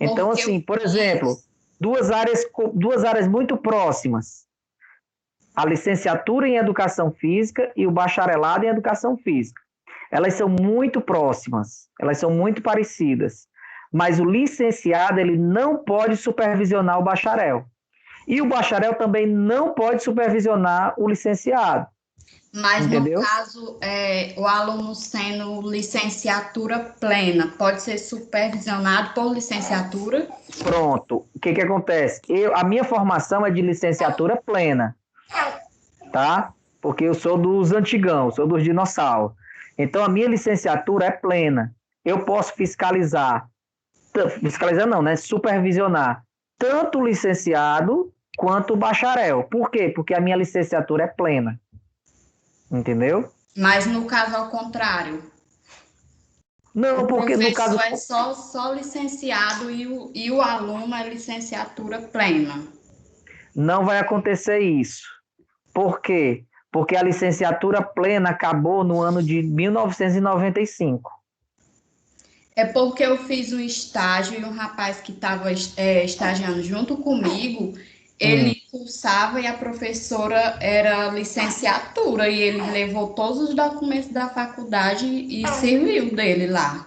Então, assim, por exemplo, duas áreas muito próximas. A licenciatura em educação física e o bacharelado em educação física. Elas são muito próximas, elas são muito parecidas. Mas o licenciado ele não pode supervisionar o bacharel. E o bacharel também não pode supervisionar o licenciado. Mas, entendeu? No caso, o aluno sendo licenciatura plena, pode ser supervisionado por licenciatura? Pronto. O que acontece? A minha formação é de licenciatura plena, tá? Porque eu sou dos antigão, sou dos dinossauros. Então, a minha licenciatura é plena. Eu posso fiscalizar não, né? Supervisionar tanto o licenciado quanto o bacharel. Por quê? Porque a minha licenciatura é plena. Entendeu? Mas no caso ao contrário. Não, porque no caso é só licenciado e o aluno é licenciatura plena. Não vai acontecer isso. Por quê? porque a licenciatura plena acabou no ano de 1995. É porque eu fiz um estágio e um rapaz que estava estagiando junto comigo, ele cursava e a professora era licenciatura e ele levou todos os documentos da faculdade e serviu dele lá.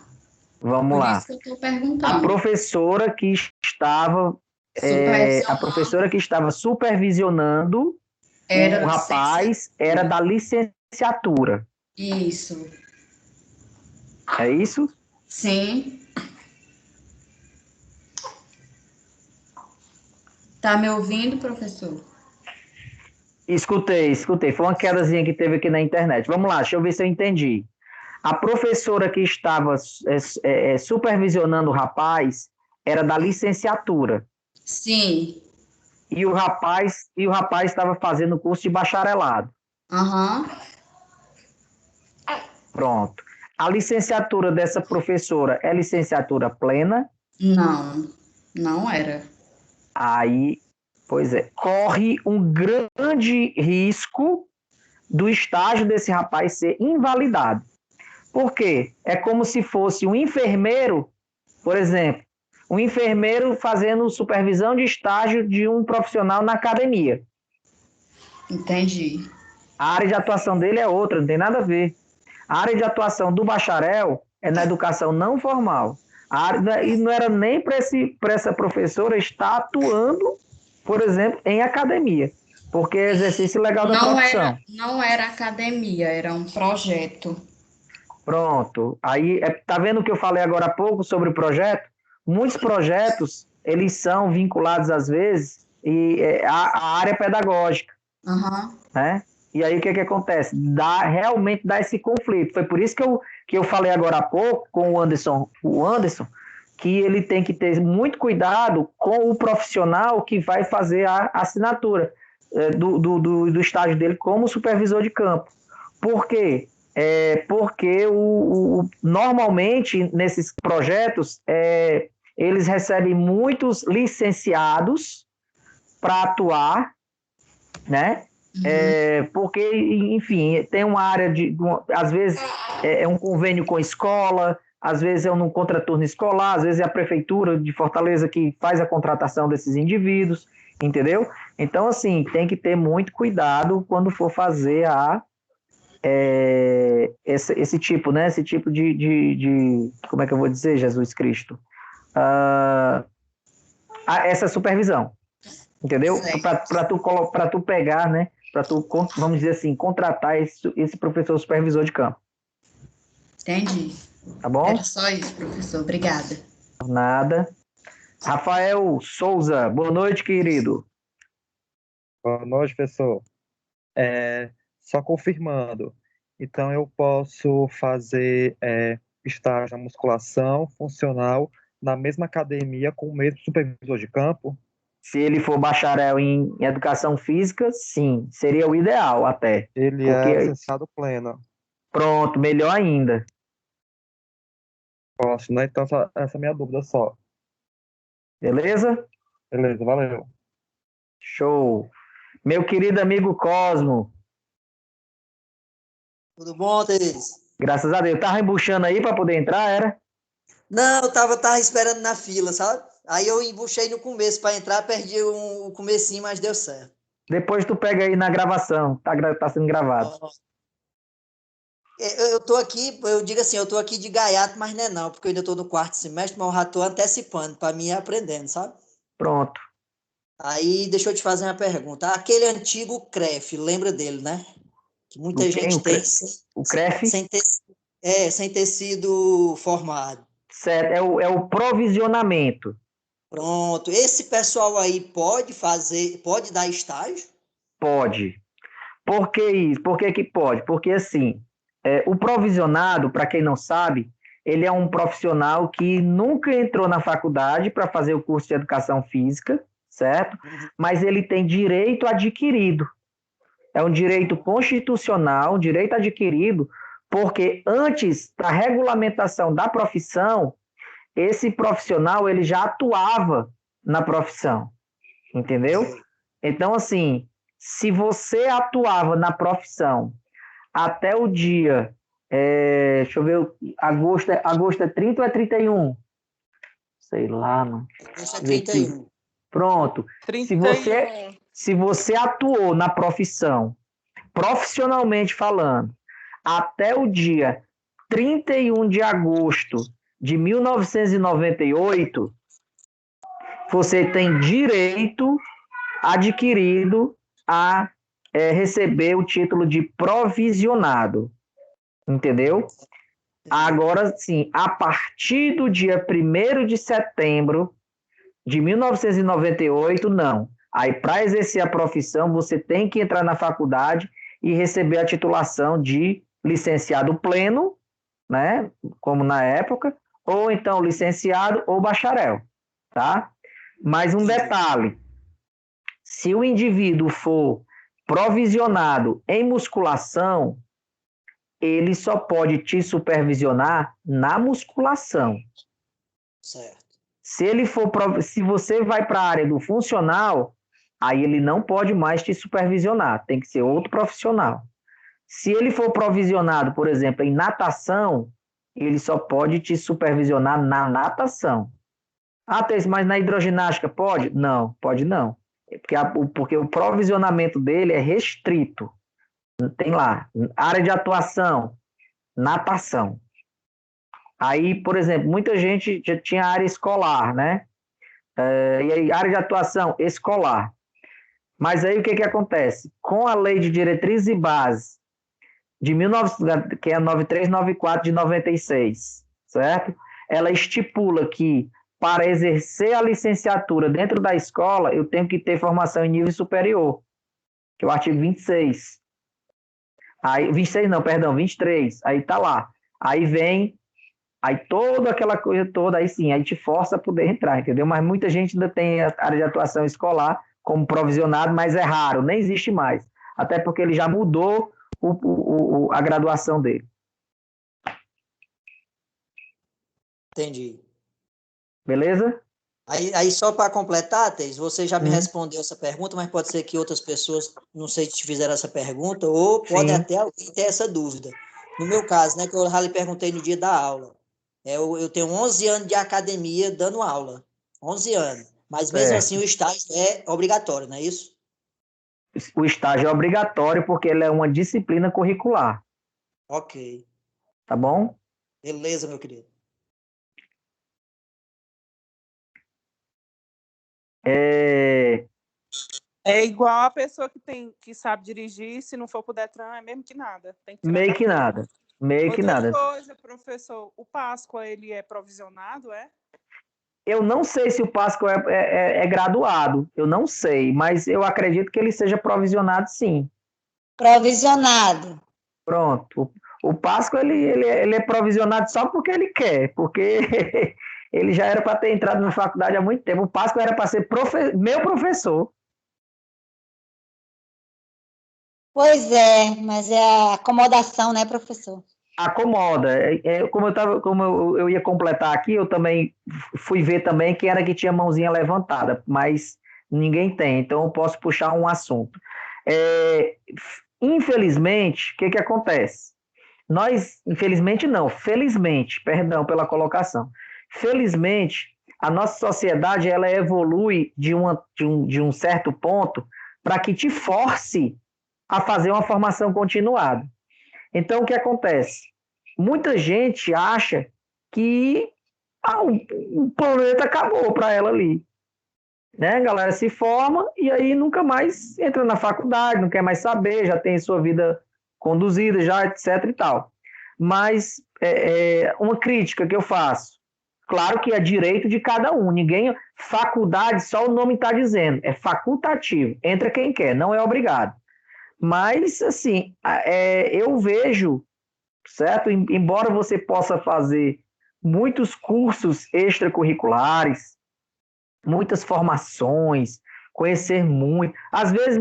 Vamos Por lá. isso que eu estou perguntando. A professora que estava supervisionando o rapaz era da licenciatura. Isso. É isso? Sim. Tá me ouvindo, professor? Escutei. Foi uma quedazinha que teve aqui na internet. Vamos lá, deixa eu ver se eu entendi. A professora que estava supervisionando o rapaz era da licenciatura. Sim. E o rapaz estava fazendo o curso de bacharelado. Aham. Pronto. A licenciatura dessa professora é licenciatura plena? Não, não era. Aí, pois é, corre um grande risco do estágio desse rapaz ser invalidado. Por quê? É como se fosse um enfermeiro, por exemplo, um enfermeiro fazendo supervisão de estágio de um profissional na academia. Entendi. A área de atuação dele é outra, não tem nada a ver. A área de atuação do bacharel é na educação não formal. E não era nem para essa professora estar atuando, por exemplo, em academia, porque é exercício legal da profissão. Não era academia, era um projeto. Pronto. Aí, tá vendo o que eu falei agora há pouco sobre o projeto? Muitos projetos, eles são vinculados, às vezes, à área pedagógica. Uhum. Né? E aí, o que acontece? Realmente dá esse conflito. Foi por isso que eu falei agora há pouco com o Anderson, que ele tem que ter muito cuidado com o profissional que vai fazer a assinatura do estágio dele como supervisor de campo. Por quê? Porque normalmente nesses projetos eles recebem muitos licenciados para atuar, né? Porque, enfim, tem uma área às vezes é um convênio com a escola, às vezes é um contraturno escolar, às vezes é a prefeitura de Fortaleza que faz a contratação desses indivíduos, entendeu? Então, assim, tem que ter muito cuidado quando for fazer esse tipo, né? Esse tipo de como é que eu vou dizer, Jesus Cristo? Essa supervisão, entendeu? Para tu pegar, né? Para tu, vamos dizer assim, contratar esse professor supervisor de campo. Entendi. Tá bom? Era só isso, professor. Obrigada. Nada. Rafael Souza, boa noite, querido. Boa noite, professor. Só confirmando, então eu posso fazer estágio na musculação funcional na mesma academia com o mesmo supervisor de campo? Se ele for bacharel em educação física, sim, seria o ideal até. Ele é licenciado pleno. Pronto, melhor ainda. Posso, né? Então essa é a minha dúvida só. Beleza? Beleza, valeu. Show. Meu querido amigo Cosmo. Tudo bom, Teres? Graças a Deus. Tava embuchando aí para poder entrar, era? Não, eu tava esperando na fila, sabe? Aí eu embuchei no começo para entrar, perdi o comecinho, mas deu certo. Depois tu pega aí na gravação, tá sendo gravado. Eu tô aqui, eu digo assim, eu tô aqui de gaiato, mas não é não, porque eu ainda tô no quarto semestre, mas eu já tô antecipando, para mim ir aprendendo, sabe? Pronto. Aí, deixa eu te fazer uma pergunta. Aquele antigo CREF, lembra dele, né? Que muita gente tem... O CREF? Sem ter sido formado. Certo, é o provisionamento. Pronto. Esse pessoal aí pode dar estágio? Pode. Por que isso? Por que pode? Porque, assim, o provisionado, para quem não sabe, ele é um profissional que nunca entrou na faculdade para fazer o curso de educação física, certo? Mas ele tem direito adquirido. É um direito constitucional, direito adquirido, porque antes da regulamentação da profissão, esse profissional ele já atuava na profissão, entendeu? Então, assim, se você atuava na profissão até o dia, deixa eu ver, agosto é 30 ou é 31? Sei lá, mano. Agosto é 31. Pronto. 31. Se você atuou na profissão, profissionalmente falando, até o dia 31 de agosto de 1998, você tem direito adquirido a receber o título de provisionado. Entendeu? Agora, sim, a partir do dia 1º de setembro de 1998, não. Aí, para exercer a profissão, você tem que entrar na faculdade e receber a titulação de licenciado pleno, né? Como na época, ou então licenciado ou bacharel, tá? Mais um detalhe: se o indivíduo for provisionado em musculação, ele só pode te supervisionar na musculação. Certo. Se você vai para a área do funcional, aí ele não pode mais te supervisionar, tem que ser outro profissional. Se ele for provisionado, por exemplo, em natação, ele só pode te supervisionar na natação. Ah, Tess, mas na hidroginástica pode? Não, pode não. Porque o provisionamento dele é restrito. Tem lá, área de atuação, natação. Aí, por exemplo, muita gente já tinha área escolar, né? E aí, área de atuação escolar. Mas aí o que acontece? Com a Lei de Diretrizes e Bases, que é 9394 de 96, certo? Ela estipula que para exercer a licenciatura dentro da escola, eu tenho que ter formação em nível superior, que é o artigo 26. Aí, 26 não, perdão, 23. Aí tá lá. Aí vem, aí toda aquela coisa toda, aí sim, aí te força a poder entrar, entendeu? Mas muita gente ainda tem a área de atuação escolar como provisionado, mas é raro, nem existe mais. Até porque ele já mudou a graduação dele. Entendi. Beleza? Aí só para completar, Teis, você já me respondeu essa pergunta, mas pode ser que outras pessoas, não sei se te fizeram essa pergunta, ou pode até alguém ter essa dúvida. No meu caso, né, que eu já lhe perguntei no dia da aula, eu tenho 11 anos de academia dando aula, 11 anos, mas mesmo assim o estágio é obrigatório, não é isso? O estágio é obrigatório porque ele é uma disciplina curricular. Ok. Tá bom? Beleza, meu querido. É igual a pessoa que sabe dirigir, se não for pro Detran, é mesmo que nada. Tem que meio que nada. Meio que nada. Outra coisa, professor, o Páscoa, ele é provisionado, é? Eu não sei se o Páscoa é graduado, eu não sei, mas eu acredito que ele seja provisionado, sim. Provisionado. Pronto. O Páscoa, ele é provisionado só porque ele quer, porque ele já era para ter entrado na faculdade há muito tempo. O Páscoa era para ser meu professor. Pois é, mas é a acomodação, né, professor? Acomoda. Como eu ia completar aqui, eu também fui ver também quem era que tinha mãozinha levantada, mas ninguém tem, então eu posso puxar um assunto. Infelizmente, o que acontece? Infelizmente não, felizmente, perdão pela colocação. Felizmente, a nossa sociedade ela evolui de um certo ponto para que te force a fazer uma formação continuada. Então, o que acontece? Muita gente acha que o planeta acabou para ela ali. Né? A galera se forma e aí nunca mais entra na faculdade, não quer mais saber, já tem sua vida conduzida, já, etc. e tal. Mas uma crítica que eu faço, claro que é direito de cada um, faculdade, só o nome está dizendo, é facultativo, entra quem quer, não é obrigado. Mas, assim, eu vejo, certo? Embora você possa fazer muitos cursos extracurriculares, muitas formações, conhecer muito. Às vezes,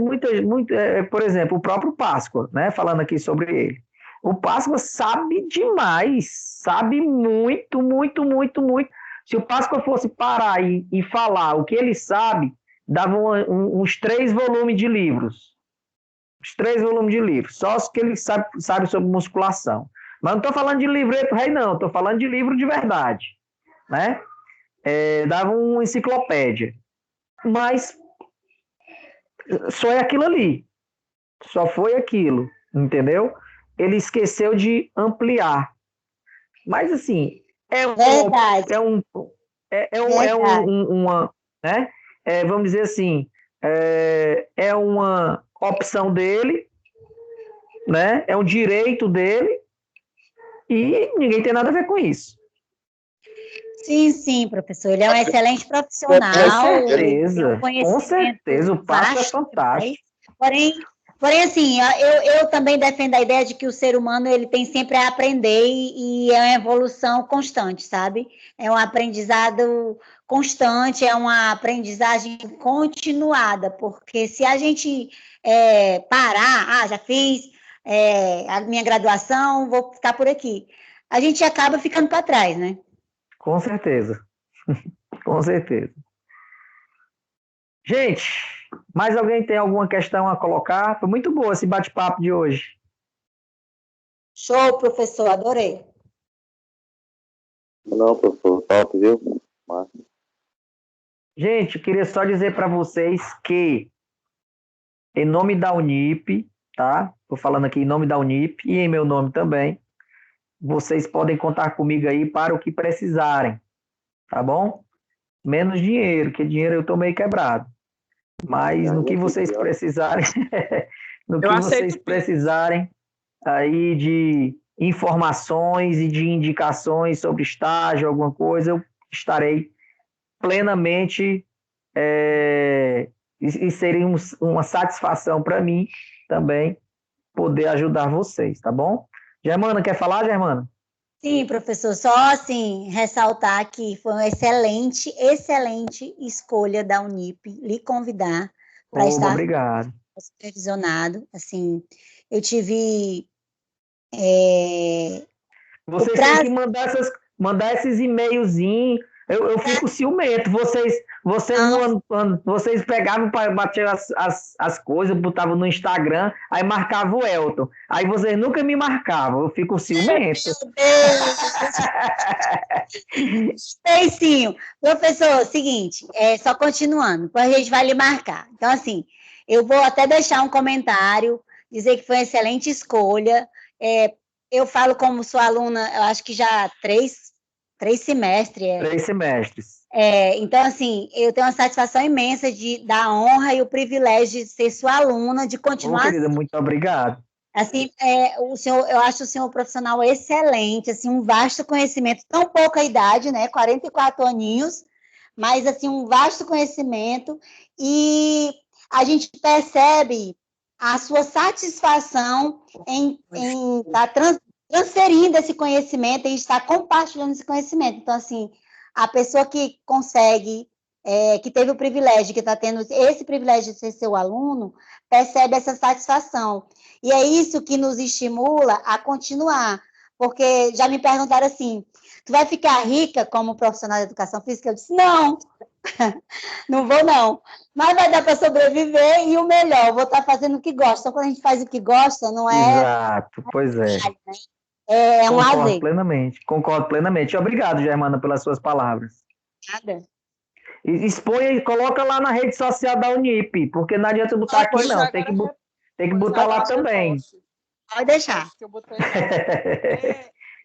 por exemplo, o próprio Páscoa, né? Falando aqui sobre ele. O Páscoa sabe demais, sabe muito, muito, muito, muito. Se o Páscoa fosse parar e falar o que ele sabe, dava uns 3 volumes de livros. Os 3 volumes de livro, só os que ele sabe sobre musculação. Mas não estou falando de livreto rei, não, estou falando de livro de verdade, né? Dava uma enciclopédia. Mas só é aquilo ali. Só foi aquilo, entendeu? Ele esqueceu de ampliar. Mas, assim, uma, né? Vamos dizer assim, é uma opção dele, né? É um direito dele e ninguém tem nada a ver com isso. Sim, professor. Ele é um excelente profissional. Com certeza. O papo é fantástico. Porém, assim, eu também defendo a ideia de que o ser humano ele tem sempre a aprender e é uma evolução constante, sabe? É um aprendizado constante, é uma aprendizagem continuada, porque se a gente parar, já fiz a minha graduação, vou ficar por aqui, a gente acaba ficando para trás, né? Com certeza. Com certeza. Gente, mais alguém tem alguma questão a colocar? Foi muito bom esse bate-papo de hoje. Show, professor, adorei. Não, professor, top, viu? Massa. Gente, eu queria só dizer para vocês que, em nome da Unip, tá? Estou falando aqui em nome da Unip e em meu nome também, vocês podem contar comigo aí para o que precisarem, tá bom? Menos dinheiro, que dinheiro eu tô meio quebrado. Mas no que vocês precisarem, aí de informações e de indicações sobre estágio, alguma coisa, eu estarei plenamente e seria uma satisfação para mim também poder ajudar vocês, tá bom? Germana, quer falar, Germana? Sim, professor, só assim, ressaltar que foi uma excelente escolha da Unip lhe convidar para estar obrigado. Supervisionado. Assim, eu tive vocês têm que mandar esses e-mailzinhos. Eu fico ciumento. Vocês pegavam para bater as coisas, botavam no Instagram, aí marcava o Elton. Aí vocês nunca me marcavam. Eu fico ciumento. Sim, professor, seguinte, só continuando, depois a gente vai lhe marcar. Então, assim, eu vou até deixar um comentário, dizer que foi uma excelente escolha. Eu falo como sua aluna, eu acho que já três semestres. 3 semestres. Então, assim, eu tenho uma satisfação imensa da honra e o privilégio de ser sua aluna, de continuar. Querida, muito obrigado. Assim, eu acho o senhor um profissional excelente, assim, um vasto conhecimento, tão pouca idade, né, 44 aninhos, mas, assim, um vasto conhecimento, e a gente percebe a sua satisfação em estar transferindo esse conhecimento e estar compartilhando esse conhecimento. Então, assim, a pessoa que consegue, que teve o privilégio, que está tendo esse privilégio de ser seu aluno, percebe essa satisfação. E é isso que nos estimula a continuar, porque já me perguntaram assim, tu vai ficar rica como profissional de educação física? Eu disse, não, não vou não, mas vai dar para sobreviver e o melhor, vou estar fazendo o que gosta. Então, quando a gente faz o que gosta, não é... Exato, pois é. É um lazer. Concordo plenamente. Obrigado, Germana, pelas suas palavras. Nada. Exponha e coloca lá na rede social da Unip, porque não adianta botar aqui não, tem que botar lá também. Pode deixar.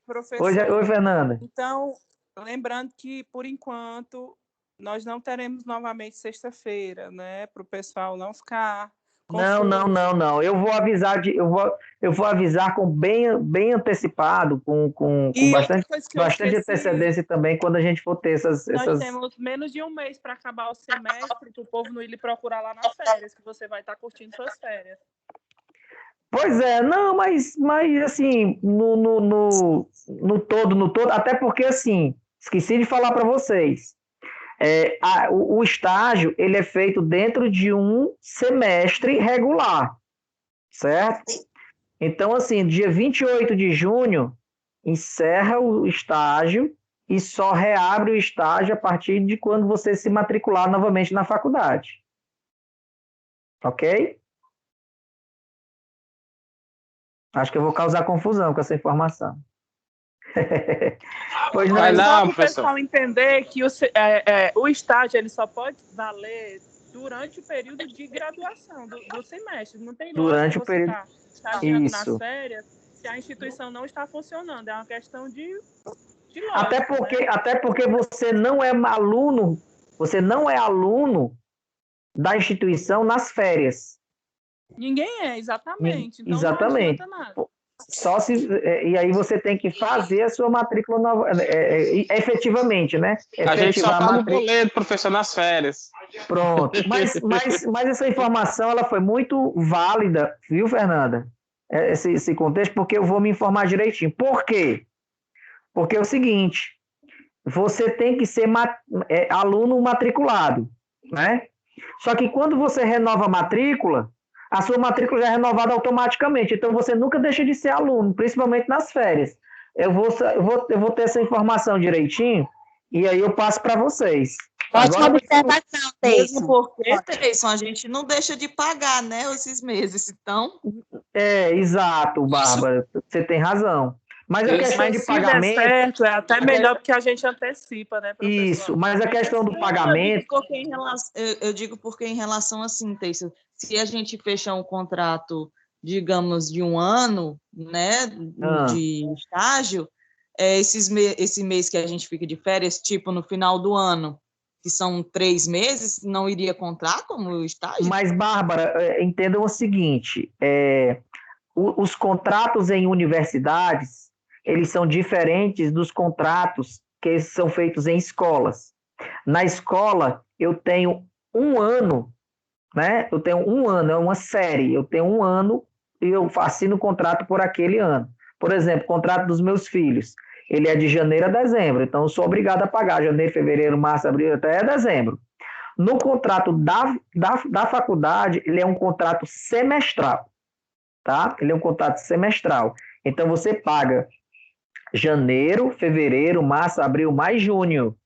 Professor, Oi, Fernanda. Então, lembrando que, por enquanto, nós não teremos novamente sexta-feira, né? Para o pessoal não ficar confuso. Não. Eu vou avisar com bem antecipado, com bastante antecedência também, quando a gente for ter essas... Nós temos menos de um mês para acabar o semestre, para o povo não ir lhe procurar lá nas férias, que você vai estar curtindo suas férias. Pois é, não, mas assim, no todo, até porque, assim, esqueci de falar para vocês, o estágio, ele é feito dentro de um semestre regular, certo? Então, assim, dia 28 de junho, encerra o estágio e só reabre o estágio a partir de quando você se matricular novamente na faculdade. Ok? Acho que eu vou causar confusão com essa informação. Pois não, Mas só para o pessoal entender que o estágio ele só pode valer durante o período de graduação do semestre. Não tem durante lógica o período. Estar estagiando Isso. nas férias se a instituição não está funcionando. É uma questão de lógica, até porque você não é aluno da instituição nas férias. Ninguém é, exatamente. Então exatamente. Não adianta nada. E aí você tem que fazer a sua matrícula efetivamente, né? A gente só paga o boleto, professor, nas férias. Pronto. Mas essa informação ela foi muito válida, viu, Fernanda? Esse contexto, porque eu vou me informar direitinho. Por quê? Porque é o seguinte, você tem que ser aluno matriculado, né? Só que quando você renova a matrícula, a sua matrícula já é renovada automaticamente. Então, você nunca deixa de ser aluno, principalmente nas férias. Eu vou ter essa informação direitinho e aí eu passo para vocês. Ótima observação, Teison. Mesmo porque, Teison, a gente não deixa de pagar, né, esses meses, então... Exato, Bárbara. Você tem razão. Mas a questão de pagamento... Se der certo, é até melhor porque a gente antecipa, né, professor? Isso, mas a questão do pagamento... Eu digo porque em relação assim, Teison, se a gente fechar um contrato, digamos, de 1 ano, né, de estágio, esse mês que a gente fica de férias, tipo, no final do ano, que são 3 meses, não iria contar como estágio? Mas, Bárbara, entendam o seguinte, os contratos em universidades, eles são diferentes dos contratos que são feitos em escolas. Na escola, eu tenho 1 ano, né? Eu tenho 1 ano, é uma série, eu tenho 1 ano e eu assino o contrato por aquele ano. Por exemplo, o contrato dos meus filhos, ele é de janeiro a dezembro, então eu sou obrigado a pagar janeiro, fevereiro, março, abril, até dezembro. No contrato da faculdade, ele é um contrato semestral, tá? Ele é um contrato semestral. Então, você paga janeiro, fevereiro, março, abril, maio, junho.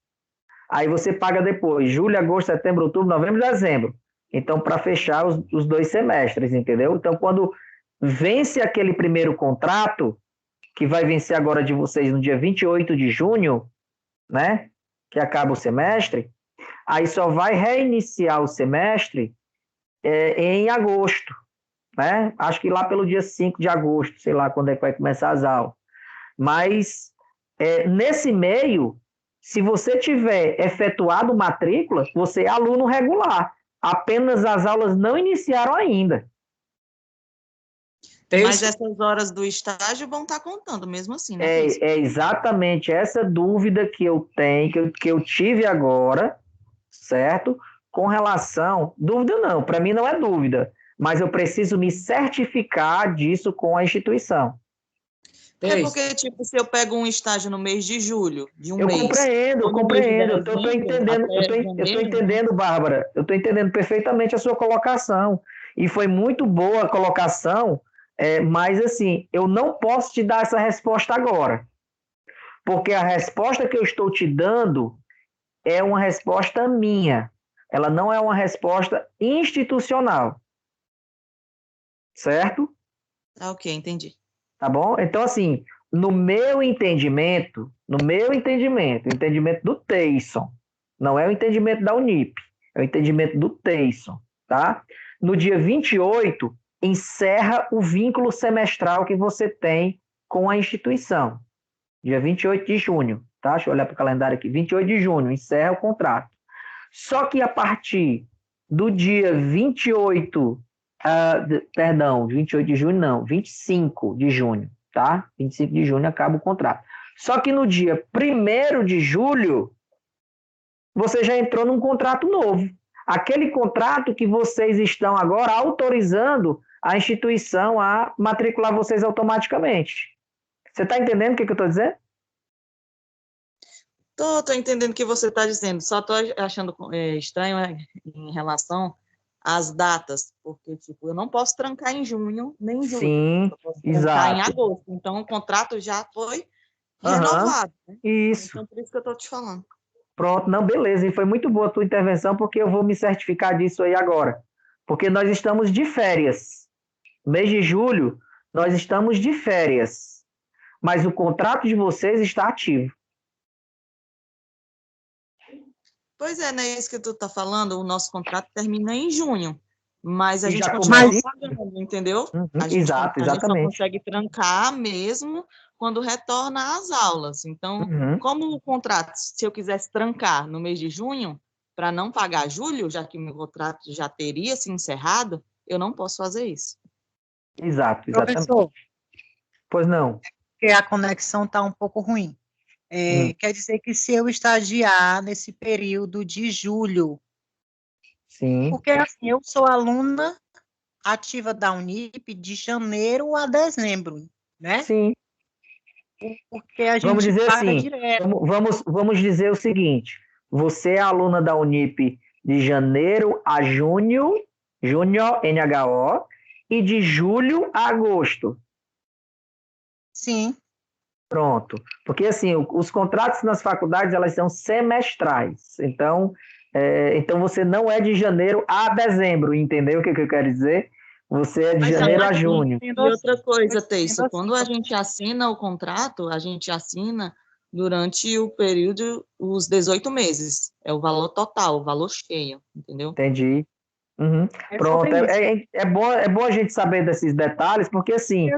Aí você paga depois julho, agosto, setembro, outubro, novembro, dezembro. Então, para fechar os 2 semestres, entendeu? Então, quando vence aquele primeiro contrato, que vai vencer agora de vocês no dia 28 de junho, né? Que acaba o semestre, aí só vai reiniciar o semestre em agosto, né? Acho que lá pelo dia 5 de agosto, sei lá quando é que vai começar as aulas. Mas, nesse meio, se você tiver efetuado matrícula, você é aluno regular. Apenas as aulas não iniciaram ainda. Mas essas horas do estágio vão estar contando, mesmo assim, né? É exatamente essa dúvida que eu tenho, que eu tive agora, certo? Com relação... Dúvida não, para mim não é dúvida, mas eu preciso me certificar disso com a instituição. Porque, tipo, se eu pego um estágio no mês de julho, de um mês... Eu compreendo. Eu estou entendendo, Bárbara. Eu estou entendendo perfeitamente a sua colocação. E foi muito boa a colocação, mas, assim, eu não posso te dar essa resposta agora. Porque a resposta que eu estou te dando é uma resposta minha. Ela não é uma resposta institucional. Certo? Ok, entendi. Tá bom? Então, assim, no meu entendimento, o entendimento do Teison, não é o entendimento da Unip, é o entendimento do Teison, tá? No dia 28, encerra o vínculo semestral que você tem com a instituição. Dia 28 de junho, tá? Deixa eu olhar para o calendário aqui. 28 de junho, encerra o contrato. Só que a partir do dia 28... 28 de junho não, 25 de junho, tá? 25 de junho acaba o contrato. Só que no dia 1º de julho, você já entrou num contrato novo. Aquele contrato que vocês estão agora autorizando a instituição a matricular vocês automaticamente. Você está entendendo o que eu estou dizendo? Tô entendendo o que você está dizendo, só estou achando estranho em relação as datas, porque, tipo, eu não posso trancar em junho, nem em julho. Sim, eu posso exato. trancar em agosto. Então, o contrato já foi renovado. Né? Isso. Então, por isso que eu estou te falando. Pronto, não, beleza. E foi muito boa a tua intervenção, porque eu vou me certificar disso aí agora. Porque nós estamos de férias. Mês de julho, nós estamos de férias, mas o contrato de vocês está ativo. Pois é, né? Isso que tu tá falando, o nosso contrato termina em junho, mas a E gente já continua começa. pagando, entendeu? Exato, A gente só exatamente. consegue trancar mesmo quando retorna às aulas. Então, como o contrato, se eu quisesse trancar no mês de junho, para não pagar julho, já que meu contrato já teria se encerrado, eu não posso fazer isso. Exato, exatamente. Professor, Pois não. porque a conexão está um pouco ruim. Quer dizer que se eu estagiar nesse período de julho, Sim. porque assim, eu sou aluna ativa da Unip de janeiro a dezembro, né? Sim. Porque a Vamos gente dizer paga assim, direto. vamos dizer o seguinte, você é aluna da Unip de janeiro a junho, NHO, e de julho a agosto. Sim. Pronto. Porque, assim, os contratos nas faculdades, elas são semestrais. Então, então você não é de janeiro a dezembro, entendeu o que eu quero dizer? Você é de janeiro a junho. E outra coisa, Teixa, quando a gente assina o contrato, a gente assina durante o período, os 18 meses. É o valor total, o valor cheio, entendeu? Entendi. Pronto, é bom a gente saber desses detalhes, porque assim,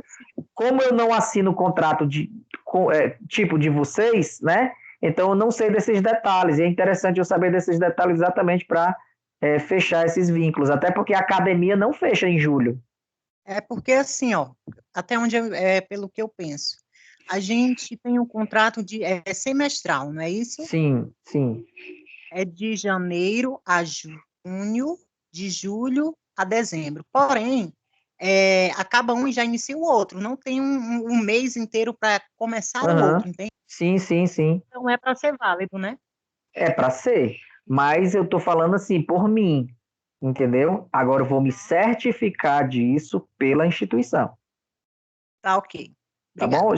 como eu não assino o contrato tipo de vocês, né? Então eu não sei desses detalhes, e é interessante eu saber desses detalhes exatamente para fechar esses vínculos, até porque a academia não fecha em julho. É porque assim, ó, até onde pelo que eu penso, a gente tem um contrato semestral, não é isso? Sim, sim. É de janeiro a junho, de julho a dezembro. Porém, acaba um e já inicia o outro. Não tem um mês inteiro para começar o outro, entende? Sim, sim, sim. Então é para ser válido, né? É para ser, mas eu estou falando assim, por mim, entendeu? Agora eu vou me certificar disso pela instituição. Tá ok. Tá bom?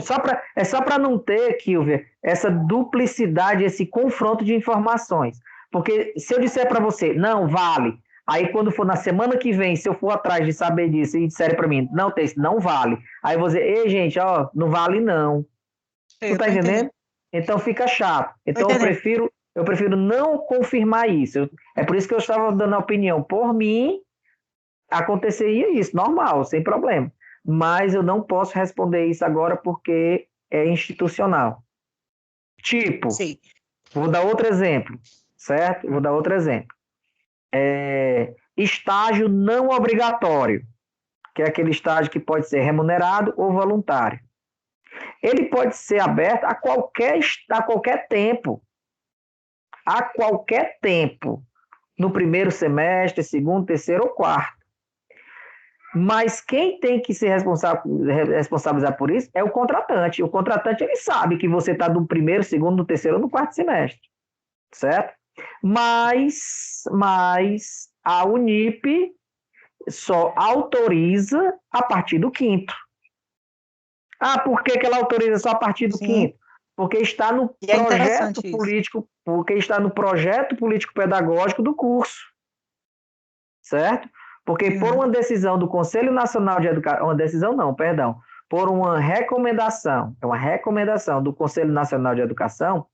É só para não ter, Kilvia, essa duplicidade, esse confronto de informações. Porque se eu disser para você, não, vale, aí quando for na semana que vem, se eu for atrás de saber disso e disserem para mim, não, Teixe, não vale. Aí eu vou dizer, ei, gente, ó, não vale não. Tu tá entendendo? Então fica chato. Então eu prefiro não confirmar isso. É por isso que eu estava dando a opinião. Por mim, aconteceria isso, normal, sem problema. Mas eu não posso responder isso agora porque é institucional. Tipo, vou dar outro exemplo, certo? Vou dar outro exemplo. Estágio não obrigatório, que é aquele estágio que pode ser remunerado ou voluntário. Ele pode ser aberto a qualquer tempo. A qualquer tempo. No primeiro semestre, segundo, terceiro ou quarto. Mas quem tem que se responsabilizar por isso é o contratante. O contratante, ele sabe que você está no primeiro, segundo, no terceiro ou no quarto semestre. Certo? Mas a Unip só autoriza a partir do quinto. Ah, por que ela autoriza só a partir do quinto? Porque está no projeto político, porque está no projeto político-pedagógico do curso. Certo? Porque por uma decisão do Conselho Nacional de Educação, por uma recomendação, é uma recomendação do Conselho Nacional de Educação,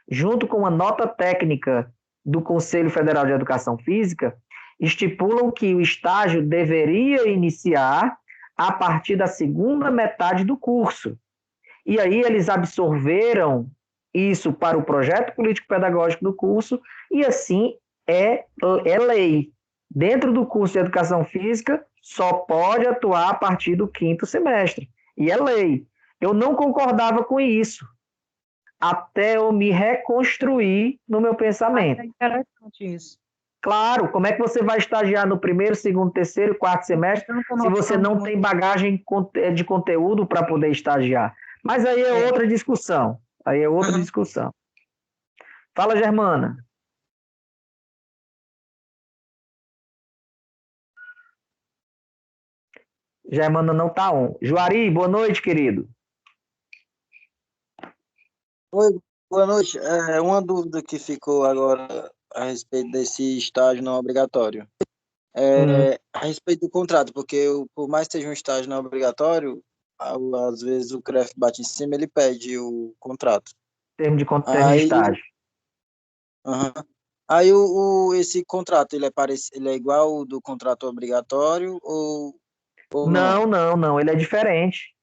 junto com uma nota técnica do Conselho Federal de Educação Física, estipulam que o estágio deveria iniciar a partir da segunda metade do curso. E aí eles absorveram isso para o projeto político-pedagógico do curso, e assim é lei. Dentro do curso de Educação Física, só pode atuar a partir do quinto semestre. E é lei. Eu não concordava com isso, até eu me reconstruir no meu pensamento. É interessante isso. Claro, como é que você vai estagiar no primeiro, segundo, terceiro e quarto semestre se você não tem bagagem de conteúdo para poder estagiar? Mas aí é outra discussão. Discussão. Fala, Germana. Germana não está on. Juari, boa noite, querido. Oi, boa noite. Uma dúvida que ficou agora a respeito desse estágio não obrigatório. A respeito do contrato, porque por mais que seja um estágio não obrigatório, às vezes o CREF bate em cima, ele pede o contrato. Termo de estágio. Aí esse contrato, ele é igual ao do contrato obrigatório ou não? Não, ele é diferente.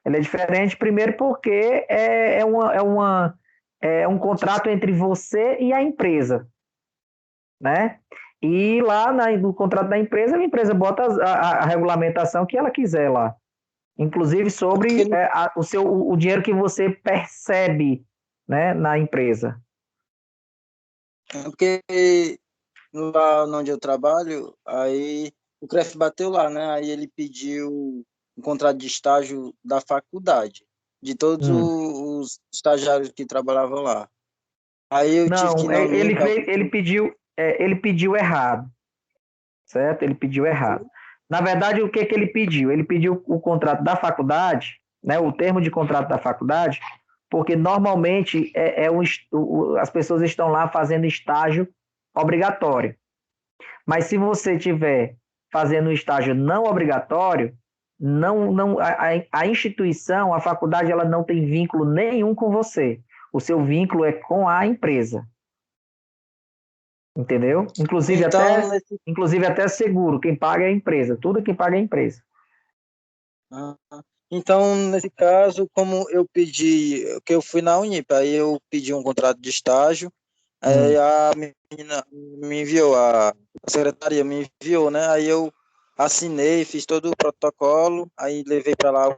Ele é diferente, primeiro, porque é um contrato entre você e a empresa, né? E lá no contrato da empresa, a empresa bota a regulamentação que ela quiser lá. Inclusive sobre o dinheiro que você percebe, né, na empresa. Porque lá onde eu trabalho, aí o CREF bateu lá, né? Aí ele pediu um contrato de estágio da faculdade, de todos os estagiários que trabalhavam lá. Aí eu tive que ele pediu errado, certo? Ele pediu errado. Na verdade, o que ele pediu? Ele pediu o contrato da faculdade, né? O termo de contrato da faculdade, porque normalmente as pessoas estão lá fazendo estágio obrigatório. Mas se você estiver fazendo estágio não obrigatório, a instituição, a faculdade, ela não tem vínculo nenhum com você. O seu vínculo é com a empresa. Entendeu? Inclusive, inclusive até seguro, quem paga é a empresa. Tudo quem paga é a empresa. Então, nesse caso, como eu pedi, que eu fui na Unip, aí eu pedi um contrato de estágio, aí a menina me enviou, a secretaria me enviou, né? Aí eu assinei, fiz todo o protocolo, aí levei para lá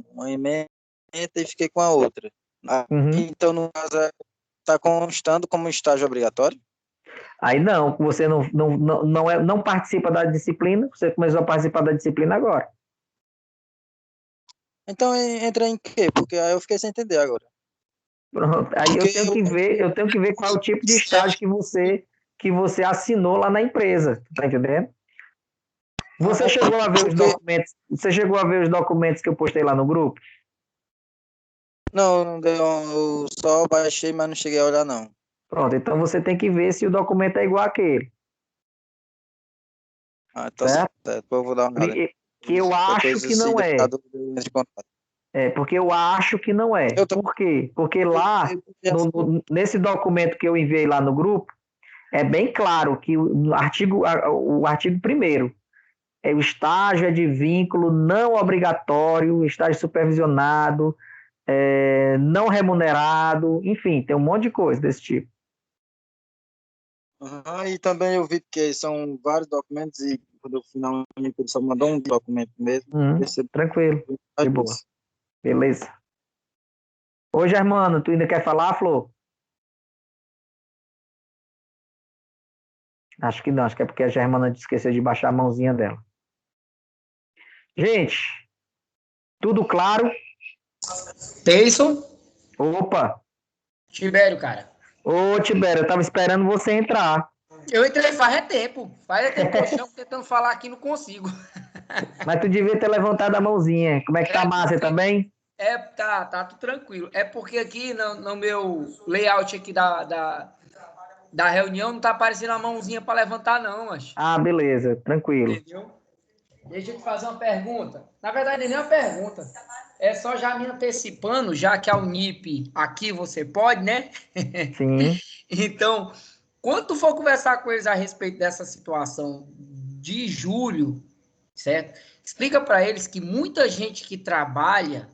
uma emenda e fiquei com a outra. Então, no caso, está constando como estágio obrigatório? Aí não, você não participa da disciplina, você começou a participar da disciplina agora. Então entra em quê? Porque aí eu fiquei sem entender agora. Pronto, aí eu tenho que ver qual é o tipo de estágio que você assinou lá na empresa, tá entendendo? Você chegou a ver os documentos? Você chegou a ver os documentos que eu postei lá no grupo? Não, eu só baixei, mas não cheguei a olhar não. Pronto, então você tem que ver se o documento é igual àquele. Tá certo. Eu vou dar uma olhada. Que eu acho que não é. Porque eu acho que não é. Por quê? Porque lá, nesse documento que eu enviei lá no grupo, é bem claro que o artigo 1º o estágio é de vínculo não obrigatório, estágio supervisionado, não remunerado, enfim, tem um monte de coisa desse tipo. E também eu vi que são vários documentos e quando eu fui na Unip, ele só mandou um documento mesmo. Tranquilo, de boa. Beleza. Ô, Germano, tu ainda quer falar, Flor? Acho que não, acho que é porque a Germana esqueceu de baixar a mãozinha dela. Gente, tudo claro? Teyson? Opa! Tibério, cara. Ô, Tibério, eu tava esperando você entrar. Eu entrei faz tempo que eu chamo tentando falar aqui, não consigo. Mas tu devia ter levantado a mãozinha. Como é que tá a Márcia também? Tá tudo tranquilo. É porque aqui no meu layout aqui da reunião não tá aparecendo a mãozinha para levantar, não, acho. Ah, beleza, tranquilo. Entendeu? Deixa eu te fazer uma pergunta. Na verdade, nem é uma pergunta. É só já me antecipando, já que a Unip aqui você pode, né? Sim. Então, quando tu for conversar com eles a respeito dessa situação de julho, certo? Explica para eles que muita gente que trabalha,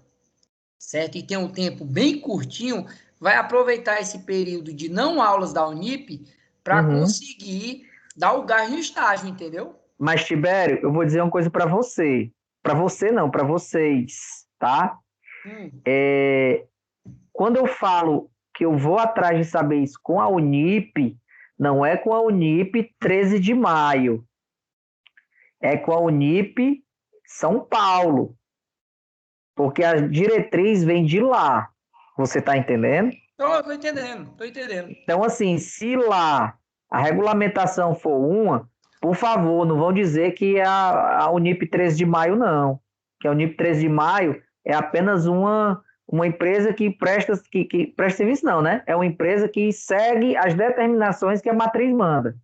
certo? E tem um tempo bem curtinho, vai aproveitar esse período de não aulas da Unip para conseguir dar o gás no estágio, entendeu? Mas, Tibério, eu vou dizer uma coisa para você. Para você não, para vocês, tá? Quando eu falo que eu vou atrás de saber isso com a Unip, não é com a Unip 13 de maio. É com a Unip São Paulo. Porque a diretriz vem de lá. Você tá entendendo? Tô entendendo. Então, assim, se lá a regulamentação for uma, por favor, não vão dizer que é a Unip 13 de maio, não. Que a Unip 13 de maio é apenas uma empresa que presta serviço, não, né? É uma empresa que segue as determinações que a matriz manda.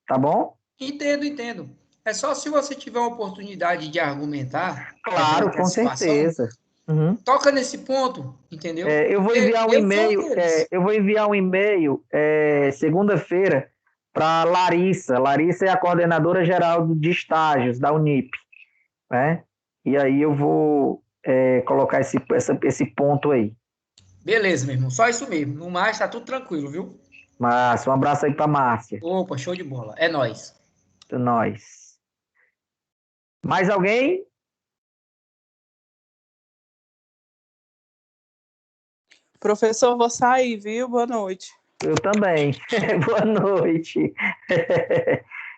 Tá bom? Entendo. É só se você tiver uma oportunidade de argumentar. Claro, com certeza. Toca nesse ponto, entendeu? Eu vou enviar um e-mail. Eu vou enviar um e-mail segunda-feira para Larissa. Larissa é a coordenadora geral de estágios da Unip, né? E aí eu vou colocar esse ponto aí. Beleza, meu irmão. Só isso mesmo. No mais, tá tudo tranquilo, viu? Márcia, um abraço aí para Márcia. Opa, show de bola. É nóis. É nóis. Mais alguém? Professor, vou sair, viu? Boa noite. Eu também. Boa noite.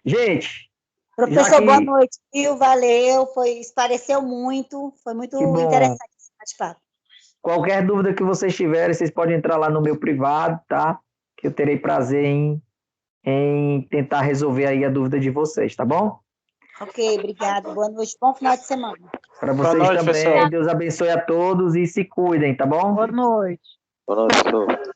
Gente. Professor, boa noite, viu? Valeu, esclareceu muito, foi muito interessante esse bate-papo. Qualquer dúvida que vocês tiverem, vocês podem entrar lá no meu privado, tá? Que eu terei prazer em tentar resolver aí a dúvida de vocês, tá bom? Ok, obrigado. Boa noite, bom final de semana. Para vocês também. Professor. Deus abençoe a todos e se cuidem, tá bom? Boa noite. Boa noite, professor.